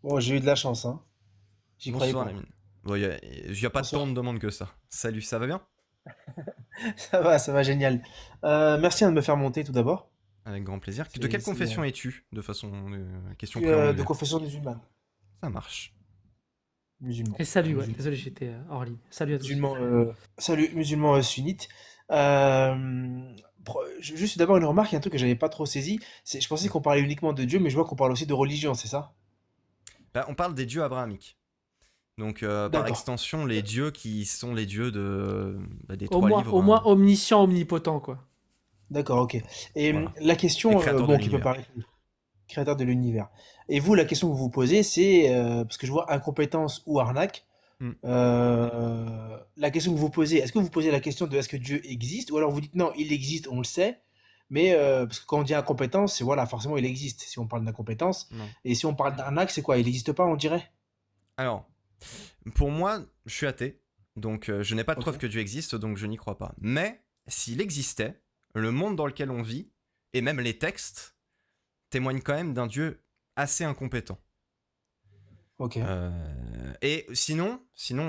Bon, j'ai eu de la chance, hein. J'y croyais Bonsoir pas. Lamine. Bon, y a pas tant Bonsoir. de demandes que ça. Salut, ça va bien? Ça va, génial. Merci de me faire monter tout d'abord. Avec grand plaisir. De C'est, quelle c'est, confession es-tu? De façon je question suis de préambulaire. confession musulmane. Ça marche. Musulman. Et salut, ouais, Musulman. désolé, j'étais hors ligne. Salut à tous. Musulman, salut, musulman sunnite. Juste d'abord une remarque, il y a un truc que j'avais pas trop saisi. Je pensais qu'on parlait uniquement de Dieu, mais je vois qu'on parle aussi de religion, c'est ça? Bah, on parle des dieux abrahamiques. Donc, par D'accord. extension, les dieux qui sont les dieux des Au trois moins, livres, au moins omniscient, omnipotent, quoi. D'accord, ok. Et voilà. la Les question, créateurs de bon, qui peut l'univers. paraître créateur de l'univers. Et vous, la question que vous vous posez, c'est, parce que je vois incompétence ou arnaque, Hmm. la question que vous posez, est-ce que vous posez la question de est-ce que Dieu existe, ou alors vous dites non, il existe, on le sait, mais parce que quand on dit incompétence, c'est voilà, forcément il existe, si on parle d'incompétence, Non. et si on parle d'arnaque, c'est quoi? Il n'existe pas, on dirait? Alors, pour moi, je suis athée. Donc, je n'ai pas de Ok. preuve que Dieu existe, donc je n'y crois pas. Mais, s'il existait, le monde dans lequel on vit, et même les textes, témoignent quand même d'un Dieu assez incompétent. Ok. Et sinon,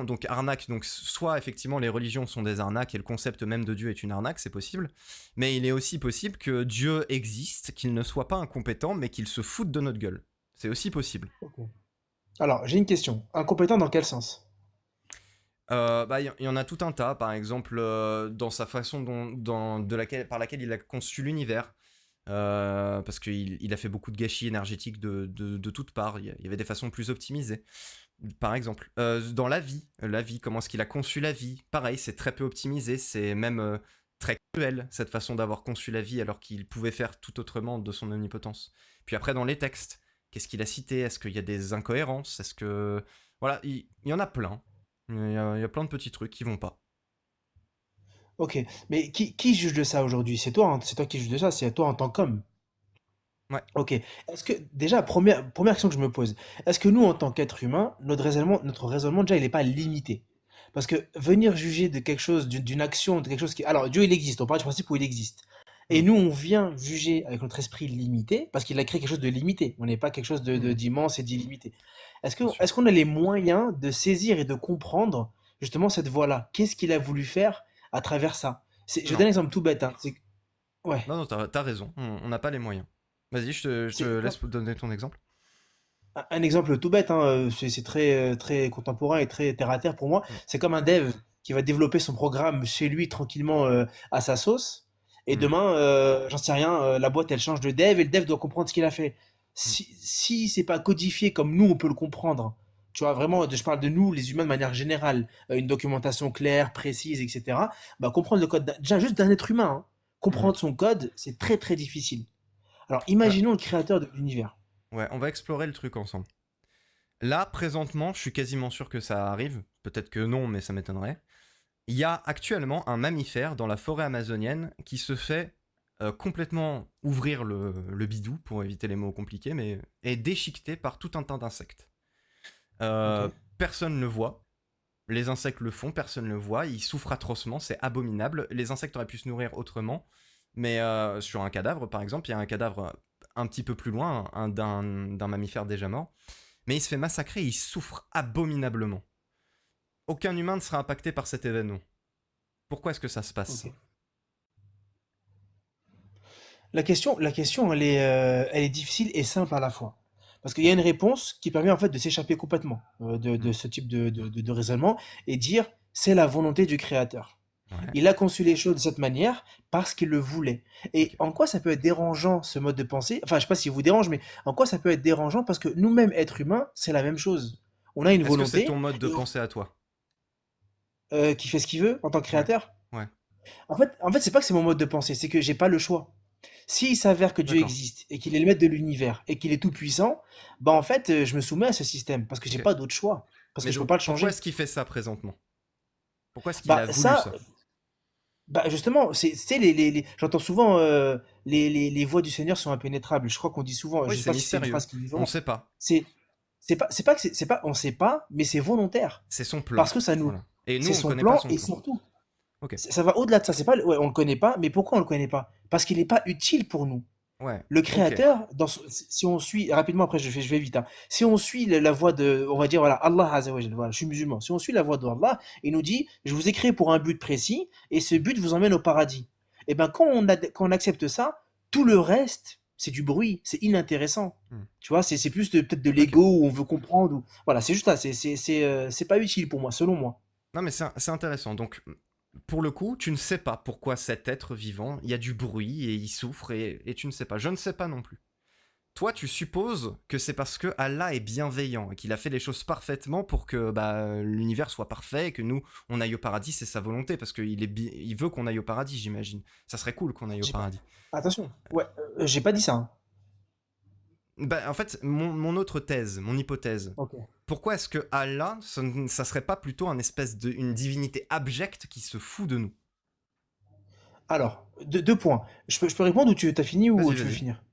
donc arnaque, donc soit effectivement les religions sont des arnaques et le concept même de Dieu est une arnaque, c'est possible, mais il est aussi possible que Dieu existe, qu'il ne soit pas incompétent, mais qu'il se foute de notre gueule. C'est aussi possible. Ok. Alors, j'ai une question. Incompétent dans quel sens? Bah, y en a tout un tas, par exemple, dans sa façon par laquelle il a conçu l'univers. Parce qu'il a fait beaucoup de gâchis énergétiques de toutes parts. Il y avait des façons plus optimisées. Par exemple, dans la vie, comment est-ce qu'il a conçu la vie? Pareil, c'est très peu optimisé, c'est même très cruel cette façon d'avoir conçu la vie alors qu'il pouvait faire tout autrement de son omnipotence. Puis après, dans les textes, qu'est-ce qu'il a cité? Est-ce qu'il y a des incohérences? Est-ce que. Voilà, il y en a plein. Il y a plein de petits trucs qui vont pas. Ok. Mais qui juge de ça aujourd'hui? C'est toi, hein, c'est toi qui juge de ça, c'est toi en tant qu'homme. Ouais. Ok. Est-ce que, déjà, première question que je me pose, est-ce que nous, en tant qu'être humain, notre raisonnement, déjà, il n'est pas limité? Parce que venir juger de quelque chose, d'une action, de quelque chose qui... Alors, Dieu, il existe, on part du principe où il existe. Et Hmm. nous, on vient juger avec notre esprit limité, parce qu'il a créé quelque chose de limité. On n'est pas quelque chose Hmm. d'immense et d'illimité. Bien sûr. Est-ce qu'on a les moyens de saisir et de comprendre, justement, cette voie-là? Qu'est-ce qu'il a voulu faire à travers ça? Je vais Non. donne un exemple tout bête, hein. Ouais. Non, non, t'as raison. On n'a pas les moyens. Vas-y, je te C'est, laisse donner ton exemple. un exemple tout bête, hein, c'est très, très contemporain et très terre à terre pour moi. Hmm. C'est comme un dev qui va développer son programme chez lui tranquillement à sa sauce. Et Hmm. demain, j'en sais rien, la boîte elle change de dev et le dev doit comprendre ce qu'il a fait. Hmm. Si c'est pas codifié comme nous on peut le comprendre, tu vois, vraiment, je parle de nous, les humains de manière générale, une documentation claire, précise, etc. Bah, comprendre le code, déjà juste d'un être humain, hein, Hmm. comprendre son code, c'est très très difficile. Alors Bah, imaginons le créateur de l'univers. ouais, on va explorer le truc ensemble. Là, présentement, je suis quasiment sûr que ça arrive. Peut-être que non, mais ça m'étonnerait. Il y a actuellement un mammifère dans la forêt amazonienne qui se fait complètement ouvrir le bidou, pour éviter les mots compliqués, mais est déchiqueté par tout un tas d'insectes. Ok. Personne ne le voit. Les insectes le font, personne ne le voit. Ils souffrent atrocement, c'est abominable. Les insectes auraient pu se nourrir autrement, mais sur un cadavre, par exemple, il y a un cadavre un petit peu plus loin, d'un mammifère déjà mort, mais il se fait massacrer et il souffre abominablement. Aucun humain ne sera impacté par cet événement. Pourquoi est-ce que ça se Ok. passe? La question, elle est difficile et simple à la fois. Parce qu'il y a une réponse qui permet en fait de s'échapper complètement Hmm. de ce type de raisonnement et dire c'est la volonté du créateur. Ouais, Il a conçu les choses de cette manière parce qu'il le voulait. ok. Et en quoi ça peut être dérangeant ce mode de pensée? Enfin, je sais pas si vous dérange, mais en quoi ça peut être dérangeant parce que nous-mêmes, êtres humains, c'est la même chose. On a une Est-ce que c'est ton volonté mode de et pensée à toi? qui fait ce qu'il veut en tant que Ouais, créateur. ouais, En fait, c'est pas que c'est mon mode de pensée, c'est que j'ai pas le choix. S'il s'avère que Dieu d'accord. existe et qu'il est le maître de l'univers et qu'il est tout puissant, bah en fait, je me soumets à ce système parce que j'ai Ok. pas d'autre choix, parce que Mais je peux donc, pas le pourquoi changer. est-ce qu'il fait ça présentement? Pourquoi est-ce qu'il a Bah voulu ça, ça? bah justement, c'est j'entends souvent les voies du Seigneur sont impénétrables. Je crois qu'on dit souvent, Oui, je sais c'est pas si c'est une mystérieux. phrase qui est On vivante. sait pas. C'est c'est pas que c'est pas on sait pas, mais c'est volontaire C'est son plan. parce que ça nous Voilà. Et nous, c'est on son connaît pas plan son et plan. surtout Ok. ça va au-delà de ça. C'est pas ouais, on le connaît pas, mais pourquoi on le connaît pas? Parce qu'il est pas utile pour nous. Ouais, Le ok. créateur, si on suit, rapidement après je vais vite, hein. Si on suit la voie de, on va dire, voilà, Allah Azza wa Jal, voilà, je suis musulman. Si on suit la voie d'Allah, il nous dit, je vous ai créé pour un but précis, et ce but vous emmène au paradis. Et ben, quand on accepte ça, tout le reste, c'est du bruit, c'est inintéressant. Hmm. Tu vois, c'est plus peut-être de Ok. l'ego où on veut comprendre, voilà, c'est juste ça, c'est pas utile pour moi, selon moi. Non, mais c'est intéressant. Donc, pour le coup, tu ne sais pas pourquoi cet être vivant, il y a du bruit et il souffre et tu ne sais pas. Je ne sais pas non plus. Toi, tu supposes que c'est parce que Allah est bienveillant et qu'il a fait les choses parfaitement pour que l'univers soit parfait et que nous, on aille au paradis, c'est sa volonté, parce qu'il il veut qu'on aille au paradis, j'imagine. Ça serait cool qu'on aille au J'ai pas- paradis. Attention, ouais, j'ai pas dit ça, hein. Bah, en fait, mon autre thèse, mon hypothèse, Ok. pourquoi est-ce que Allah, ça serait pas plutôt une divinité abjecte qui se fout de nous? Alors, deux points. Je peux répondre ou tu as fini ou Vas-y, tu veux vas-y. finir?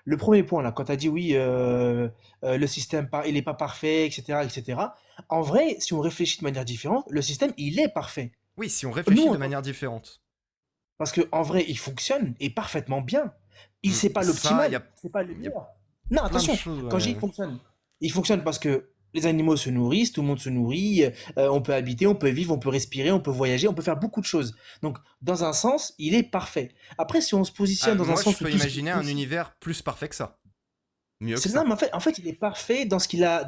Le premier point, là, quand tu as dit oui, le système, il n'est pas parfait, etc., etc. En vrai, si on réfléchit de manière différente, le système, il est parfait. Oui, si on Nous, réfléchit de manière différente. parce qu'en vrai, il fonctionne et parfaitement bien. C'est pas Ça, l'optimal, c'est pas le y a meilleur. Non, plein de attention, choses. quand je dis il fonctionne parce que les animaux se nourrissent, tout le monde se nourrit, on peut habiter, on peut vivre, on peut respirer, on peut voyager, on peut faire beaucoup de choses. Donc, dans un sens, il est parfait. Après, si on se positionne dans un Moi, je sens où peux tout ce qui est imaginer un possible. univers plus parfait que ça. Mieux que Non, ça. mais en fait, il est parfait dans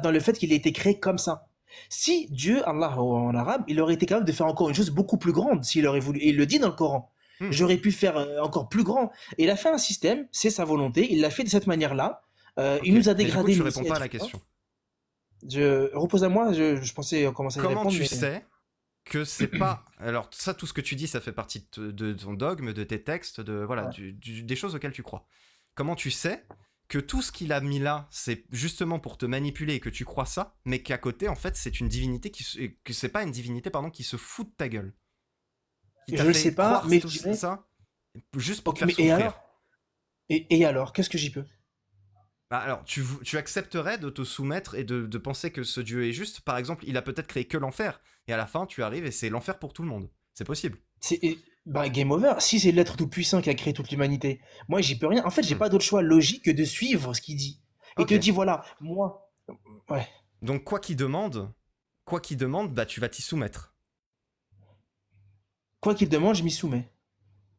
dans le fait qu'il a été créé comme ça. Si Dieu, Allah en arabe, il aurait été capable de faire encore une chose beaucoup plus grande s'il aurait voulu. Et il le dit dans le Coran. Hmm. J'aurais pu faire encore plus grand. Et il a fait un système, c'est sa volonté. Il l'a fait de cette manière-là. Il Ok. nous a Mais du coup, dégradés, tu nous aussi, réponds pas à êtres la humains. question. Repose à moi. Je pensais commencer à y Comment répondre, tu mais sais que c'est pas. Alors, ça, tout ce que tu dis, ça fait partie de ton dogme, de tes textes, voilà, ouais. des choses auxquelles tu crois. Comment tu sais que tout ce qu'il a mis là, c'est justement pour te manipuler et que tu crois ça, mais qu'à côté, en fait, c'est une divinité que c'est pas une divinité, pardon, qui se fout de ta gueule, qui t'a Je le sais fait pas, croire mais je tout dirais. ça juste pour te Ok, faire mais et souffrir. alors? Et alors? Qu'est-ce que j'y peux? Bah alors, tu accepterais de te soumettre et de penser que ce dieu est juste. Par exemple, il a peut-être créé que l'enfer, et à la fin, tu arrives et c'est l'enfer pour tout le monde. C'est possible. Bah, game over. Si c'est l'être tout-puissant qui a créé toute l'humanité, moi, j'y peux rien. En fait, j'ai Hmm. pas d'autre choix logique que de suivre ce qu'il dit. Il te Ok. dit, voilà, moi, ouais. Donc, quoi qu'il demande, bah tu vas t'y soumettre. Quoi qu'il demande, je m'y soumets.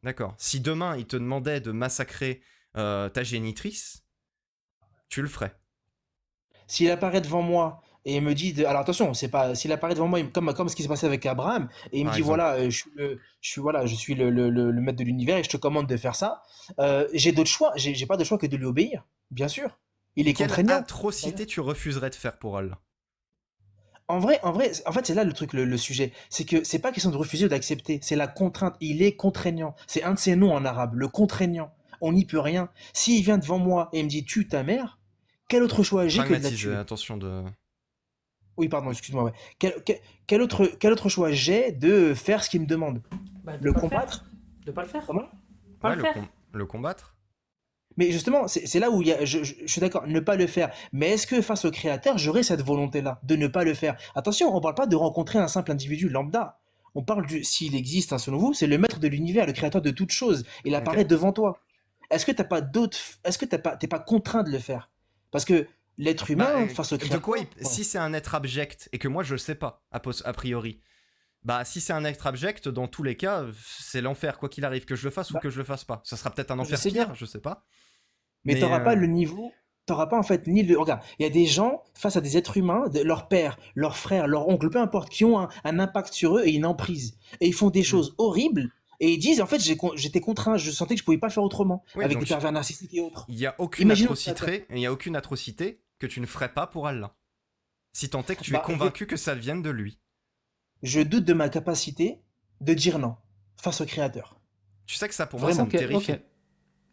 D'accord. Si demain, il te demandait de massacrer ta génitrice, tu le ferais. S'il apparaît devant moi et me dit, alors attention, c'est pas, s'il apparaît devant moi, comme ce qui s'est passé avec Abraham, et il me Par dit, exemple. voilà, je suis le maître de l'univers et je te commande de faire ça, j'ai d'autres choix, j'ai pas de choix que de lui obéir, bien sûr. Il est Quelle contraignant. atrocité tu refuserais de faire pour Allah? En fait, c'est là le truc, le sujet. C'est que c'est pas question de refuser ou d'accepter, c'est la contrainte. Il est contraignant. C'est un de ses noms en arabe, le contraignant. On n'y peut rien. S'il vient devant moi et me dit tue ta mère, quel autre choix j'ai que de la Pragmatise, tuer? attention de. Oui, pardon, excuse-moi. Ouais. Quel autre choix j'ai de faire ce qu'il me demande? Bah, de Le pas le faire. combattre? De pas le faire. Comment? Pas Ouais, le faire. le combattre. Mais justement, c'est là où je suis d'accord, ne pas le faire. Mais est-ce que face au créateur, j'aurais cette volonté-là de ne pas le faire? Attention, on parle pas de rencontrer un simple individu lambda. On parle s'il existe, hein, selon vous, c'est le maître de l'univers, le créateur de toute chose. Il Ok. apparaît devant toi. Est-ce que t'es pas contraint de le faire? Parce que l'être Bah, humain face au de quoi créateur, ouais. si c'est un être abject et que moi je le sais pas, a priori, bah si c'est un être abject, dans tous les cas, c'est l'enfer, quoi qu'il arrive, que je le fasse ou Bah, que je le fasse pas. Ça sera peut-être un je enfer sais pire, bien. je sais pas. Mais Mais t'auras pas le niveau, t'auras pas en fait ni le. Regarde, il y a des gens face à des êtres humains, leur père, leur frère, leur oncle, peu importe, qui ont un impact sur eux et une emprise. Et ils font des hmm. choses horribles et ils disent en fait j'étais contraint, je sentais que je pouvais pas faire autrement Oui, avec des donc pervers narcissiques et autres. il y a aucune Imaginons que ça. atrocité, il y a aucune atrocité que tu ne ferais pas pour Allah. Si tant est que tu es Bah, convaincu que ça vienne de lui. je doute de ma capacité de dire non face au créateur. Tu sais que ça, pour moi, ça Vraiment. me Ok, ok. terrifie.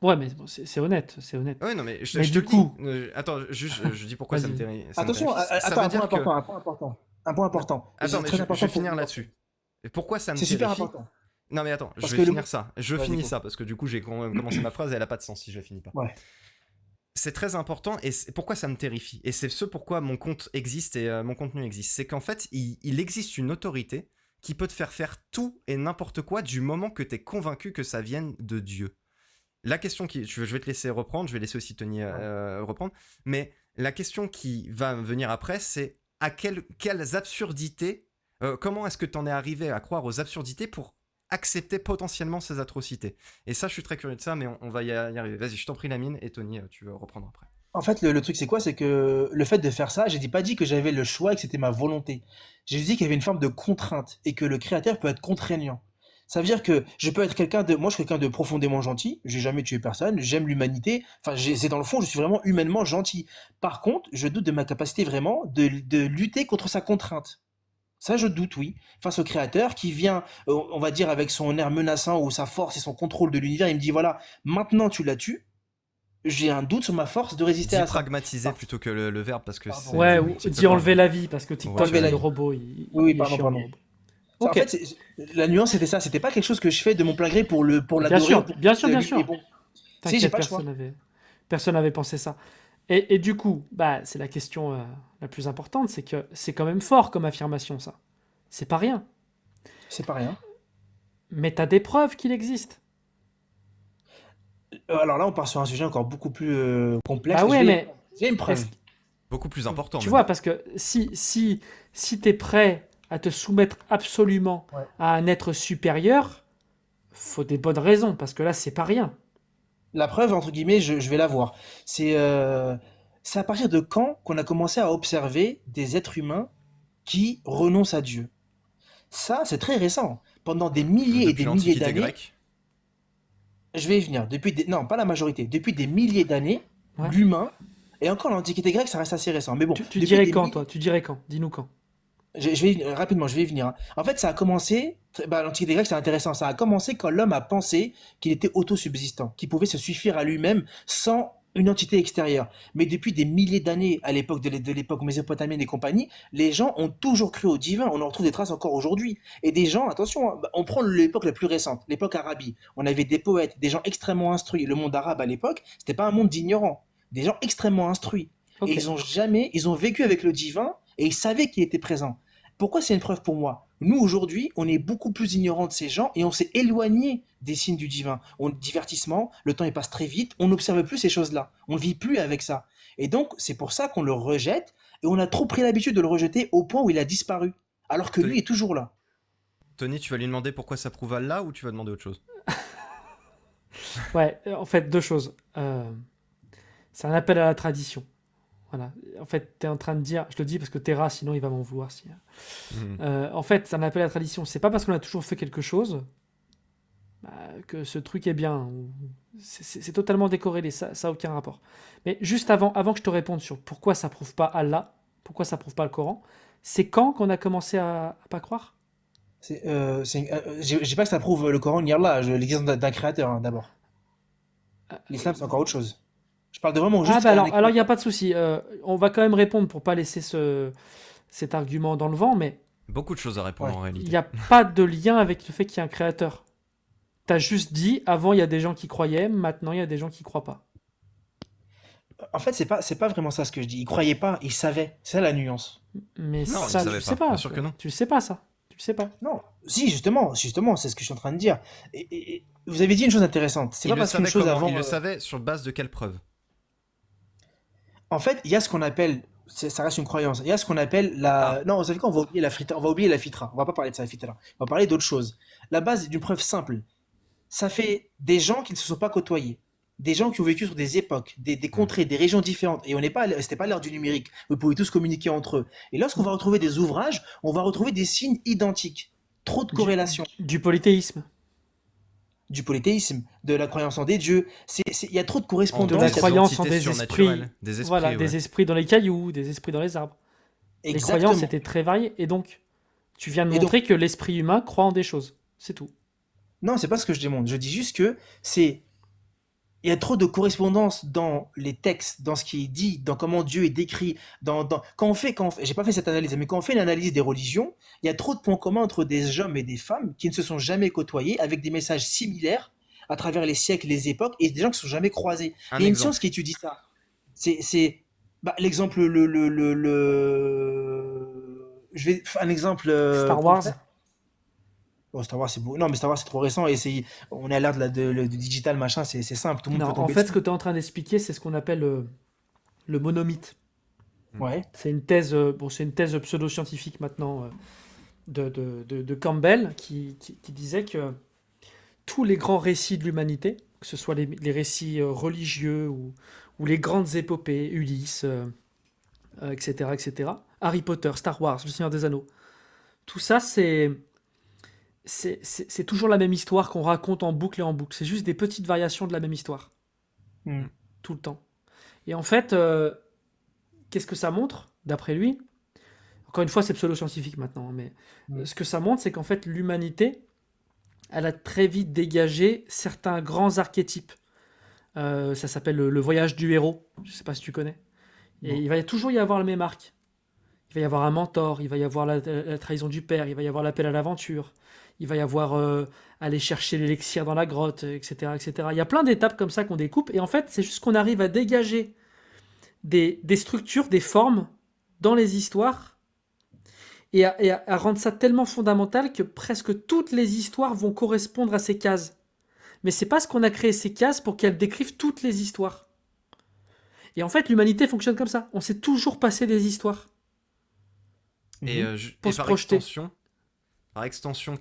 Ouais, mais bon, c'est honnête, c'est honnête. Ouais, non, mais Mais je te du le dis. coup, Attends, juste, je dis pourquoi vas-y. ça me Attention, terrifie. Ça attends, veut un point dire que. important, un point important. Un point Non, important. attends, C'est mais très je vais important pour finir le mentionner. là-dessus. Et pourquoi ça me C'est super terrifie? important. Non, mais attends, je Parce vais que le. finir ça. Je Vas-y, finis go. ça, parce que du coup, j'ai quand même commencé ma phrase et elle a pas de sens si je la finis pas. Ouais. C'est très important et pourquoi ça me terrifie? Et c'est ce pourquoi mon compte existe et mon contenu existe. C'est qu'en fait, il existe une autorité qui peut te faire tout et n'importe quoi du moment que tu es convaincu que ça vienne de Dieu. la question je vais te laisser reprendre, je vais laisser aussi Tony reprendre, mais la question qui va venir après, c'est à quelles absurdités, comment est-ce que tu en es arrivé à croire aux absurdités pour accepter potentiellement ces atrocités? Et ça, je suis très curieux de ça, mais on va y arriver. Vas-y, je t'en prie, Lamine, et Tony, tu veux reprendre après. En fait, le truc, c'est quoi? C'est que le fait de faire ça, pas dit que j'avais le choix et que c'était ma volonté. J'ai dit qu'il y avait une forme de contrainte et que le créateur peut être contraignant. Ça veut dire que je peux être moi, je suis quelqu'un de profondément gentil. J'ai jamais tué personne. J'aime l'humanité. Enfin, c'est dans le fond, je suis vraiment humainement gentil. Par contre, je doute de ma capacité vraiment de lutter contre sa contrainte. Ça, je doute, oui. Face au créateur qui vient, on va dire, avec son air menaçant ou sa force et son contrôle de l'univers, il me dit, voilà, maintenant tu la tues. J'ai un doute sur ma force de résister Dis à ça. pragmatiser plutôt que le verbe, parce que Pardon. c'est Ouais, un ou petit peu dis enlever quand- la vie, parce que TikTok, Enlever la le vie. robot, Oui, oui, il est pardon, chiant, le pardon. robot. En Ok, fait, la nuance c'était ça. C'était pas quelque chose que je fais de mon plein gré pour bien l'adorer ou sûr, pour bien sûr, bien lui il est sûr. bon. Si, j'ai T'inquiète, pas le choix. personne n'avait pensé ça. Et du coup, bah, c'est la question la plus importante, c'est que c'est quand même fort comme affirmation, ça. C'est pas rien. C'est pas rien. Mais t'as des preuves qu'il existe. Alors là, on part sur un sujet encore beaucoup plus complexe. Bah ouais, mais J'ai une preuve. est-ce, Beaucoup plus important, tu même. vois, parce que si t'es prêt à te soumettre absolument Ouais. à un être supérieur, faut des bonnes raisons, parce que là, c'est pas rien. La preuve, entre guillemets, je vais la voir. C'est à partir de quand qu'on a commencé à observer des êtres humains qui renoncent à Dieu. Ça, c'est très récent. Pendant des milliers et Depuis des milliers l'Antiquité d'années, grecque. je vais y venir. Non, pas la majorité. Depuis des milliers d'années, Ouais. l'humain, et encore l'Antiquité grecque, ça reste assez récent. Mais bon, Tu depuis dirais des quand, milliers, toi? Tu dirais quand? Dis-nous quand. je vais rapidement, je vais y venir, hein. En fait, ça a commencé, l'Antiquité grecque, c'est intéressant. Ça a commencé quand l'homme a pensé qu'il était autosubsistant, qu'il pouvait se suffire à lui-même sans une entité extérieure. Mais depuis des milliers d'années, à l'époque de l'époque mésopotamienne et compagnie, les gens ont toujours cru au divin. On en retrouve des traces encore aujourd'hui. Et des gens, attention, hein, on prend l'époque la plus récente, l'époque Arabie. On avait des poètes, des gens extrêmement instruits. Le monde arabe à l'époque, c'était pas un monde d'ignorants. Des gens extrêmement instruits. Et Ok. ils ont vécu avec le divin et ils savaient qu'il était présent. Pourquoi c'est une preuve pour moi? Nous, aujourd'hui, on est beaucoup plus ignorants de ces gens et on s'est éloigné des signes du divin. On divertissement, le temps il passe très vite, on n'observe plus ces choses-là. On ne vit plus avec ça. Et donc, c'est pour ça qu'on le rejette et on a trop pris l'habitude de le rejeter au point où il a disparu. Alors que lui Tony, est toujours là. Tony, tu vas lui demander pourquoi ça prouve Allah ou tu vas demander autre chose? Ouais, en fait, deux choses. C'est un appel à la tradition. Voilà. En fait, tu es en train de dire, je le dis parce que Terra, sinon il va m'en vouloir. Si... Mhm. En fait, c'est un appel à la tradition. C'est pas parce qu'on a toujours fait quelque chose bah, que ce truc est bien. C'est totalement décorrélé, ça n'a aucun rapport. Mais juste avant que je te réponde sur pourquoi ça prouve pas Allah, pourquoi ça prouve pas le Coran, c'est quand qu'on a commencé à pas croire? Je dis pas que ça prouve le Coran ni Allah, l'existence d'un créateur, hein, d'abord. Euh, L'islam, c'est encore autre chose. Je parle de vraiment Ah juste bah un alors il n'y a créateur. pas de souci. On va quand même répondre pour pas laisser cet argument dans le vent, mais Beaucoup de choses à répondre Ouais. en il réalité. n'y a pas de lien avec le fait qu'il y a un créateur. T'as juste dit, avant il y a des gens qui croyaient, maintenant il y a des gens qui croient pas. En fait, c'est pas vraiment ça ce que je dis. Ils croyaient pas, ils savaient. C'est ça la nuance. Mais Non, il ça, tu savait le sais pas. Bien pas. sûr que non. Tu le sais pas, ça. Tu le sais pas. Non, si, justement, c'est ce que je suis en train de dire. Et vous avez dit une chose intéressante. C'est Il pas le parce qu'une savait chose comment? avant. Il le savait sur base de quelle preuve? En fait, il y a ce qu'on appelle, ça reste une croyance. Il y a ce qu'on appelle Ah, Non, vous savez quoi, on va oublier la fitra. On va pas parler de ça, la fitra. On va parler d'autre chose. La base d'une preuve simple. Ça fait des gens qui ne se sont pas côtoyés. Des gens qui ont vécu sur des époques, des hmm. contrées, des régions différentes. Et c'était pas l'ère du numérique. Vous pouvez tous communiquer entre eux. Et lorsqu'on va retrouver des ouvrages, on va retrouver des signes identiques. Trop de Du, corrélations. du polythéisme, Du polythéisme, de la croyance en des dieux. Il y a trop de En de correspondances. la d'autres il y a trop- croyance en entités des esprits, surnaturelles. Des esprits, voilà, ouais. des esprits dans les cailloux, des esprits dans les arbres. Les croyances Exactement. étaient très variées. Et donc, tu viens de Et donc, montrer que l'esprit humain croit en des choses. C'est tout. non, c'est pas ce que je demande. Je dis juste que c'est il y a trop de correspondances dans les textes, dans ce qui est dit, dans comment Dieu est décrit, j'ai pas fait cette analyse, mais quand on fait l'analyse des religions, il y a trop de points communs entre des hommes et des femmes qui ne se sont jamais côtoyés, avec des messages similaires à travers les siècles, les époques, et des gens qui ne se sont jamais croisés. Un Il y a une exemple. science qui étudie ça. L'exemple, je vais, un exemple Star Wars, concret. Oh, Star Wars, c'est beau. Non, mais Star Wars, c'est trop récent et on est à l'ère de digital, machin, c'est simple, tout le monde Non, peut en tomber fait, ce dessus. que tu es en train d'expliquer, c'est ce qu'on appelle le monomythe. Mm. Ouais. C'est une thèse, bon, c'est une thèse pseudo-scientifique maintenant de Campbell qui disait que tous les grands récits de l'humanité, que ce soit les récits religieux ou les grandes épopées, Ulysse, etc., etc., Harry Potter, Star Wars, Le Seigneur des Anneaux, tout ça, c'est toujours la même histoire qu'on raconte en boucle et en boucle. C'est juste des petites variations de la même histoire, Hmm. tout le temps. Et en fait, qu'est-ce que ça montre, d'après lui? Encore une fois, c'est pseudo-scientifique maintenant, mais Hmm. ce que ça montre, c'est qu'en fait, l'humanité, elle a très vite dégagé certains grands archétypes. Ça s'appelle le voyage du héros. Je sais pas si tu connais. Et Non. il va toujours y avoir le même arc. Il va y avoir un mentor, il va y avoir la trahison du père, il va y avoir l'appel à l'aventure, il va y avoir aller chercher l'élixir dans la grotte, etc., etc. Il y a plein d'étapes comme ça qu'on découpe. Et en fait, c'est juste qu'on arrive à dégager des structures, des formes dans les histoires et à rendre ça tellement fondamental que presque toutes les histoires vont correspondre à ces cases. Mais c'est parce qu'on a créé ces cases pour qu'elles décrivent toutes les histoires. Et en fait, l'humanité fonctionne comme ça. On s'est toujours passé des histoires Et, Mhm. pour et se projeter. par extension,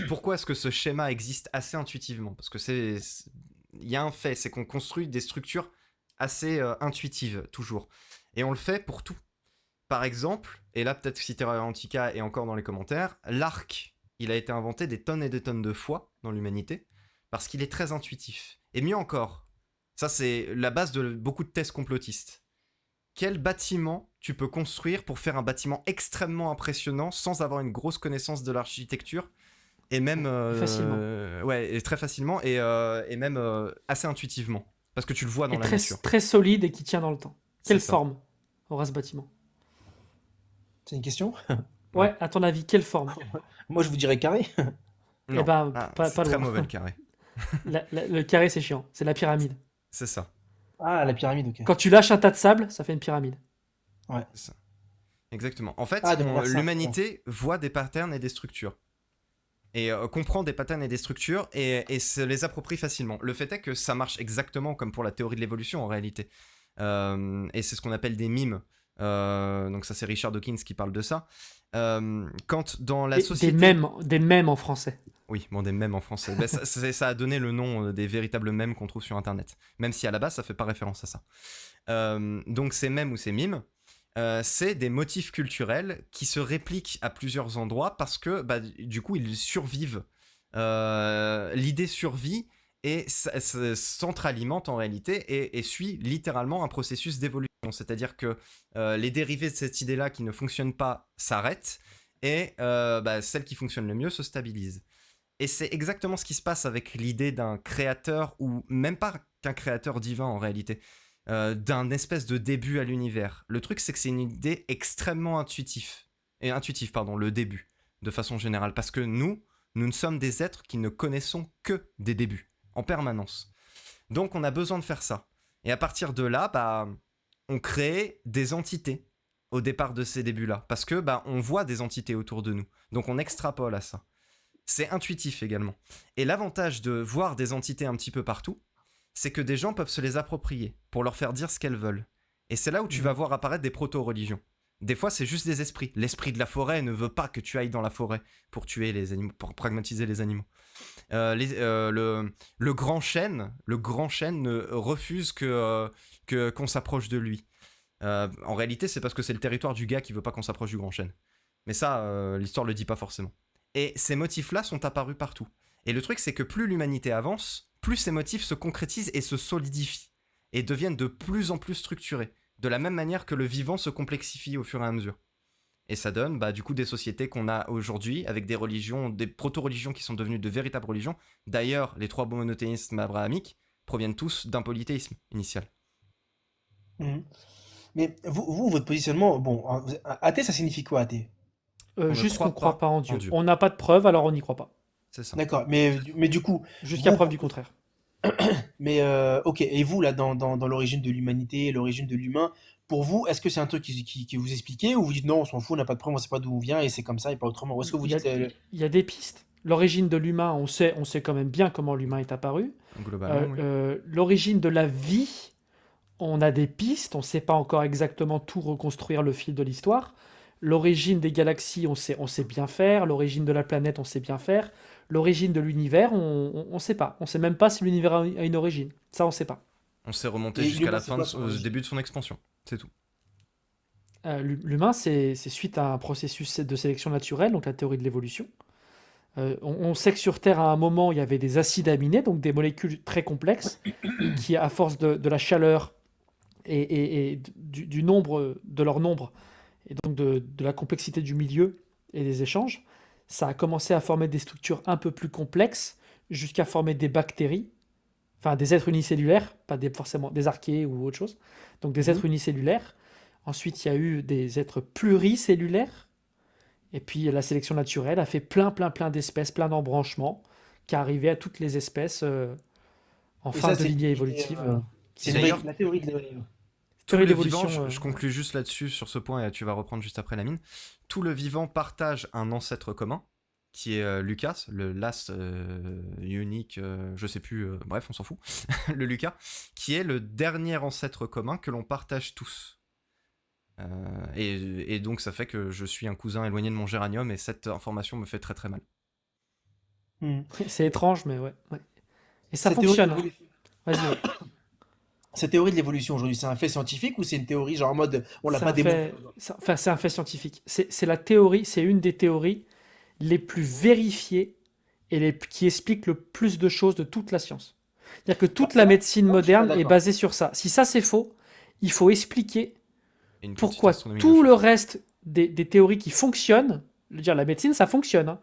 pourquoi est-ce que ce schéma existe assez intuitivement? Parce que il y a un fait, c'est qu'on construit des structures assez intuitives, toujours. Et on le fait pour tout. Par exemple, et là peut-être citer Antica et encore dans les commentaires, l'arc, il a été inventé des tonnes et des tonnes de fois dans l'humanité, parce qu'il est très intuitif. Et mieux encore, ça c'est la base de beaucoup de thèses complotistes. Quel bâtiment tu peux construire pour faire un bâtiment extrêmement impressionnant sans avoir une grosse connaissance de l'architecture et même Facilement. ouais, et très facilement et même assez intuitivement parce que tu le vois dans Et la très, nature. très solide et qui tient dans le temps. C'est Quelle ça. forme aura ce bâtiment? C'est une question? Ouais. Ouais, à ton avis, quelle forme? Moi, je vous dirais carré. Eh Non, ben, ah, c'est pas très loin. mauvais le carré. Le carré, c'est chiant. C'est la pyramide. C'est ça. Ah, la pyramide, ok. Quand tu lâches un tas de sable, ça fait une pyramide. Ouais. C'est ça. Exactement. En fait, Ah, de manière simple. Ouais. l'humanité voit des patterns et des structures. Et comprend des patterns et des structures et se les approprie facilement. Le fait est que ça marche exactement comme pour la théorie de l'évolution en réalité. Et c'est ce qu'on appelle des mimes. Donc ça c'est Richard Dawkins qui parle de ça. Quand dans la société... Des mèmes en français. Oui, bon des mèmes en français. Ben, ça a donné le nom des véritables mèmes qu'on trouve sur Internet. Même si à la base ça fait pas référence à ça. Donc ces mèmes ou ces mimes, c'est des motifs culturels qui se répliquent à plusieurs endroits parce que bah, du coup ils survivent. L'idée survit et s'entre-alimente en réalité et suit littéralement un processus d'évolution. C'est-à-dire que les dérivés de cette idée-là qui ne fonctionnent pas s'arrêtent et bah, celles qui fonctionnent le mieux se stabilisent. Et c'est exactement ce qui se passe avec l'idée d'un créateur, ou même pas qu'un créateur divin en réalité, d'un espèce de début à l'univers. Le truc, c'est que c'est une idée extrêmement intuitive, pardon, le début, de façon générale, parce que nous ne sommes des êtres qui ne connaissons que des débuts, en permanence. Donc on a besoin de faire ça. Et à partir de là, bah, on crée des entités au départ de ces débuts-là, parce que bah, on voit des entités autour de nous, donc on extrapole à ça. C'est intuitif également. Et l'avantage de voir des entités un petit peu partout, c'est que des gens peuvent se les approprier pour leur faire dire ce qu'elles veulent. Et c'est là où tu vas voir apparaître des proto-religions. Des fois, c'est juste des esprits. L'esprit de la forêt ne veut pas que tu ailles dans la forêt pour tuer les animaux, pour pragmatiser les animaux. Le grand chêne ne refuse qu'on s'approche de lui. En réalité, c'est parce que c'est le territoire du gars qui veut pas qu'on s'approche du grand chêne. Mais ça, l'histoire le dit pas forcément. Et ces motifs-là sont apparus partout. Et le truc, c'est que plus l'humanité avance, plus ces motifs se concrétisent et se solidifient, et deviennent de plus en plus structurés, de la même manière que le vivant se complexifie au fur et à mesure. Et ça donne bah, du coup des sociétés qu'on a aujourd'hui, avec des religions, des proto-religions qui sont devenues de véritables religions. D'ailleurs, les 3 monothéismes abrahamiques proviennent tous d'un polythéisme initial. Mhm. Mais votre positionnement, bon, athée, ça signifie quoi, athée? On ne Juste qu'on croit croit pas pas en en Dieu. Dieu. On n'a pas de preuves, alors on n'y croit pas. C'est ça. D'accord, mais du coup, Jusqu'à vous, preuve du contraire. mais ok, et vous, là, dans l'origine de l'humanité, l'origine de l'humain, pour vous, est-ce que c'est un truc qui vous expliquez, ou vous dites non, on s'en fout, on n'a pas de preuve, on sait pas d'où on vient, et c'est comme ça, et pas autrement? Ou est-ce que vous Il y a, dites, il y a des pistes. L'origine de l'humain, on sait quand même bien comment l'humain est apparu. Globalement, oui. L'origine de la vie, on a des pistes, on ne sait pas encore exactement tout reconstruire le fil de l'histoire. L'origine des galaxies, on sait bien faire. L'origine de la planète, on sait bien faire. L'origine de l'univers, on ne sait pas. On ne sait même pas si l'univers a une origine. Ça, on ne sait pas. On s'est remonté Et jusqu'à l'humain, la c'est fin quoi son au origine? début de son expansion. C'est tout. L'humain, c'est suite à un processus de sélection naturelle, donc la théorie de l'évolution. On sait que sur Terre, à un moment, il y avait des acides aminés, donc des molécules très complexes, qui, à force de la chaleur et du nombre, de leur nombre, et donc de la complexité du milieu et des échanges, ça a commencé à former des structures un peu plus complexes, jusqu'à former des bactéries, enfin des êtres unicellulaires, pas forcément des archées ou autre chose, donc des Mhm. êtres unicellulaires. Ensuite, il y a eu des êtres pluricellulaires, et puis la sélection naturelle a fait plein d'espèces, plein d'embranchements, qui arrivaient à toutes les espèces en Et fin ça, de c'est une lignée vérité, évolutive. c'est D'ailleurs, la théorie de l'évolution. tout Théorie le vivant, d'évolution. je conclus juste là-dessus, sur ce point, et tu vas reprendre juste après la mine. Tout le vivant partage un ancêtre commun, qui est Lucas, le last unique, je sais plus, bref, on s'en fout, le Lucas, qui est le dernier ancêtre commun que l'on partage tous. Et donc ça fait que je suis un cousin éloigné de mon géranium, et cette information me fait très très mal. Hmm. C'est étrange, mais ouais, ouais. Et ça Cette théorie de fonctionne, hein. l'évolution, Vas-y, ouais. cette théorie de l'évolution aujourd'hui, c'est un fait scientifique ou c'est une théorie genre en mode on l'a C'est pas un démontré? fait, enfin, c'est un fait scientifique. C'est la théorie, c'est une des théories les plus vérifiées et qui explique le plus de choses de toute la science. C'est-à-dire que Bah, toute la médecine ça, je suis pas moderne est d'accord. basée sur ça. Si ça c'est faux, il faut expliquer Et une quantité pourquoi astronomique de tout le choses. reste des théories qui fonctionnent, je veux dire la médecine ça fonctionne, hein.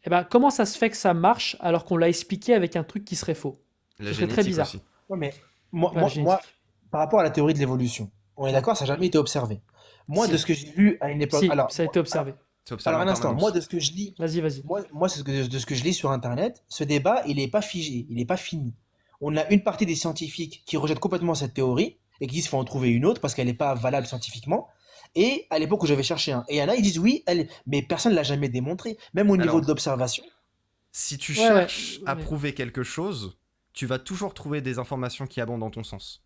Et ben comment ça se fait que ça marche alors qu'on l'a expliqué avec un truc qui serait faux? La Ce serait très génétique bizarre. aussi. Ouais, mais moi, Ouais, la moi, moi, génétique. par rapport à la théorie de l'évolution, on est Ouais. d'accord, ça n'a jamais été observé. Moi, de Si, ce que j'ai lu à une époque. si, ça a été observé. C'est observé Alors en un instant, moi, permanence. de ce que je lis, Vas-y. moi de ce que je lis sur Internet, ce débat, il n'est pas figé, il n'est pas fini. On a une partie des scientifiques qui rejettent complètement cette théorie et qui disent qu'il faut en trouver une autre parce qu'elle n'est pas valable scientifiquement. Et à l'époque où j'avais cherché un. Et il y en a, ils disent oui, mais personne ne l'a jamais démontré. Même au niveau Alors, de l'observation. si tu Ouais, cherches à mais prouver quelque chose, tu vas toujours trouver des informations qui abondent dans ton sens.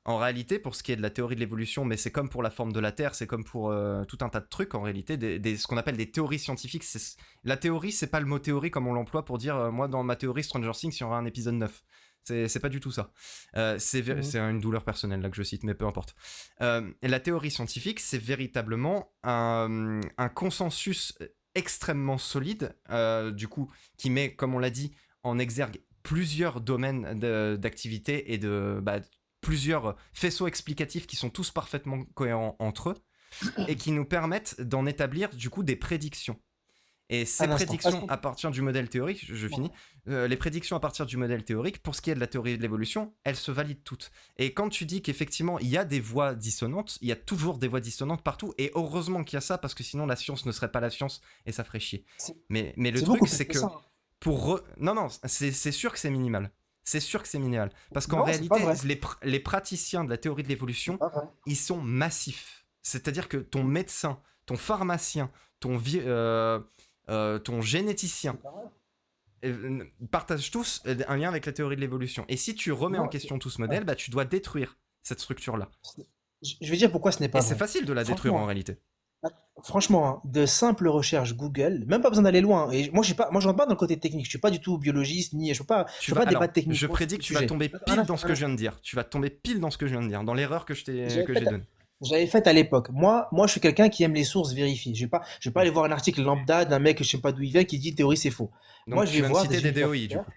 En réalité, pour ce qui est de la théorie de l'évolution, mais c'est comme pour la forme de la Terre, c'est comme pour tout un tas de trucs, en réalité, ce qu'on appelle des théories scientifiques. La théorie, c'est pas le mot théorie comme on l'emploie pour dire, moi, dans ma théorie Stranger Things, il y aura un épisode 9. C'est pas du tout ça. Mhm. C'est une douleur personnelle là que je cite, mais peu importe. La théorie scientifique, c'est véritablement un consensus extrêmement solide, du coup, qui met, comme on l'a dit, en exergue plusieurs domaines d'activité et plusieurs faisceaux explicatifs qui sont tous parfaitement cohérents entre eux et qui nous permettent d'en établir du coup des prédictions. Et ces Un instant. prédictions à partir du modèle théorique, je finis, les prédictions à partir du modèle théorique, pour ce qui est de la théorie de l'évolution, elles se valident toutes. Et quand tu dis qu'effectivement, il y a des voix dissonantes, il y a toujours des voix dissonantes partout, et heureusement qu'il y a ça, parce que sinon la science ne serait pas la science, et ça ferait chier. C'est Mais le c'est beaucoup truc, plus c'est que que ça, hein. Non, c'est sûr que c'est minimal. C'est sûr que c'est minimal. Parce qu'en Non, c'est pas réalité, vrai. les praticiens de la théorie de C'est l'évolution, pas vrai. ils sont massifs. C'est-à-dire que ton médecin, ton pharmacien, ton généticien C'est pas vrai. partagent tous un lien avec la théorie de l'évolution. Et si tu remets en Non, question tout ce ouais. modèle, bah, tu dois détruire cette structure-là. Je vais dire pourquoi ce n'est Et pas c'est vrai. facile de la détruire en Franchement, réalité. franchement, hein, de simples recherches Google, même pas besoin d'aller loin. Et moi, je rentre pas dans le côté technique. Je suis pas du tout biologiste ni je peux pas Alors, débattre je techniquement sur prédis ce que tu vas sujet. tomber Un pile dans instant, ce un que je instant. viens de dire. Tu vas tomber pile dans ce que je viens de dire, dans l'erreur J'avais que fait, j'ai donnée. j'avais fait à l'époque. Moi, je suis quelqu'un qui aime les sources vérifiées. Je vais pas aller voir un article lambda d'un mec, je sais pas d'où il vient, qui dit théorie c'est faux. Moi, Donc je tu vais viens de voir citer des des DOI du universitaires. coup.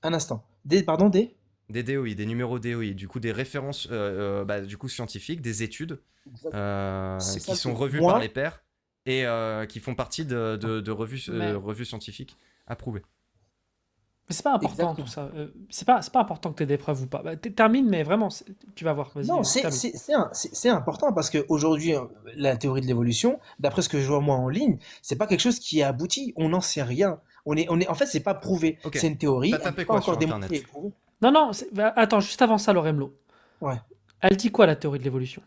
Un instant. Pardon, des? Des DOI, des numéros DOI, du coup des références du coup scientifiques, des études C'est ça qui le sont truc. revues par les pairs et qui font partie de Mais, revues scientifiques approuvées. mais c'est pas important tout Exactement. ça. C'est pas important que tu aies des preuves ou pas. Bah, termine, mais vraiment, tu vas voir. Vas-y, Non, termine. c'est important parce qu'aujourd'hui, la théorie de l'évolution, d'après ce que je vois moi en ligne, c'est pas quelque chose qui est abouti. On n'en sait rien. En fait, c'est pas prouvé. Ok, C'est une théorie, t'as elle n'est tapé pas quoi encore sur démontrée et internet? prouvée. Non, non, attends, juste avant ça, Loremlo. Ouais. Elle dit quoi la théorie de l'évolution?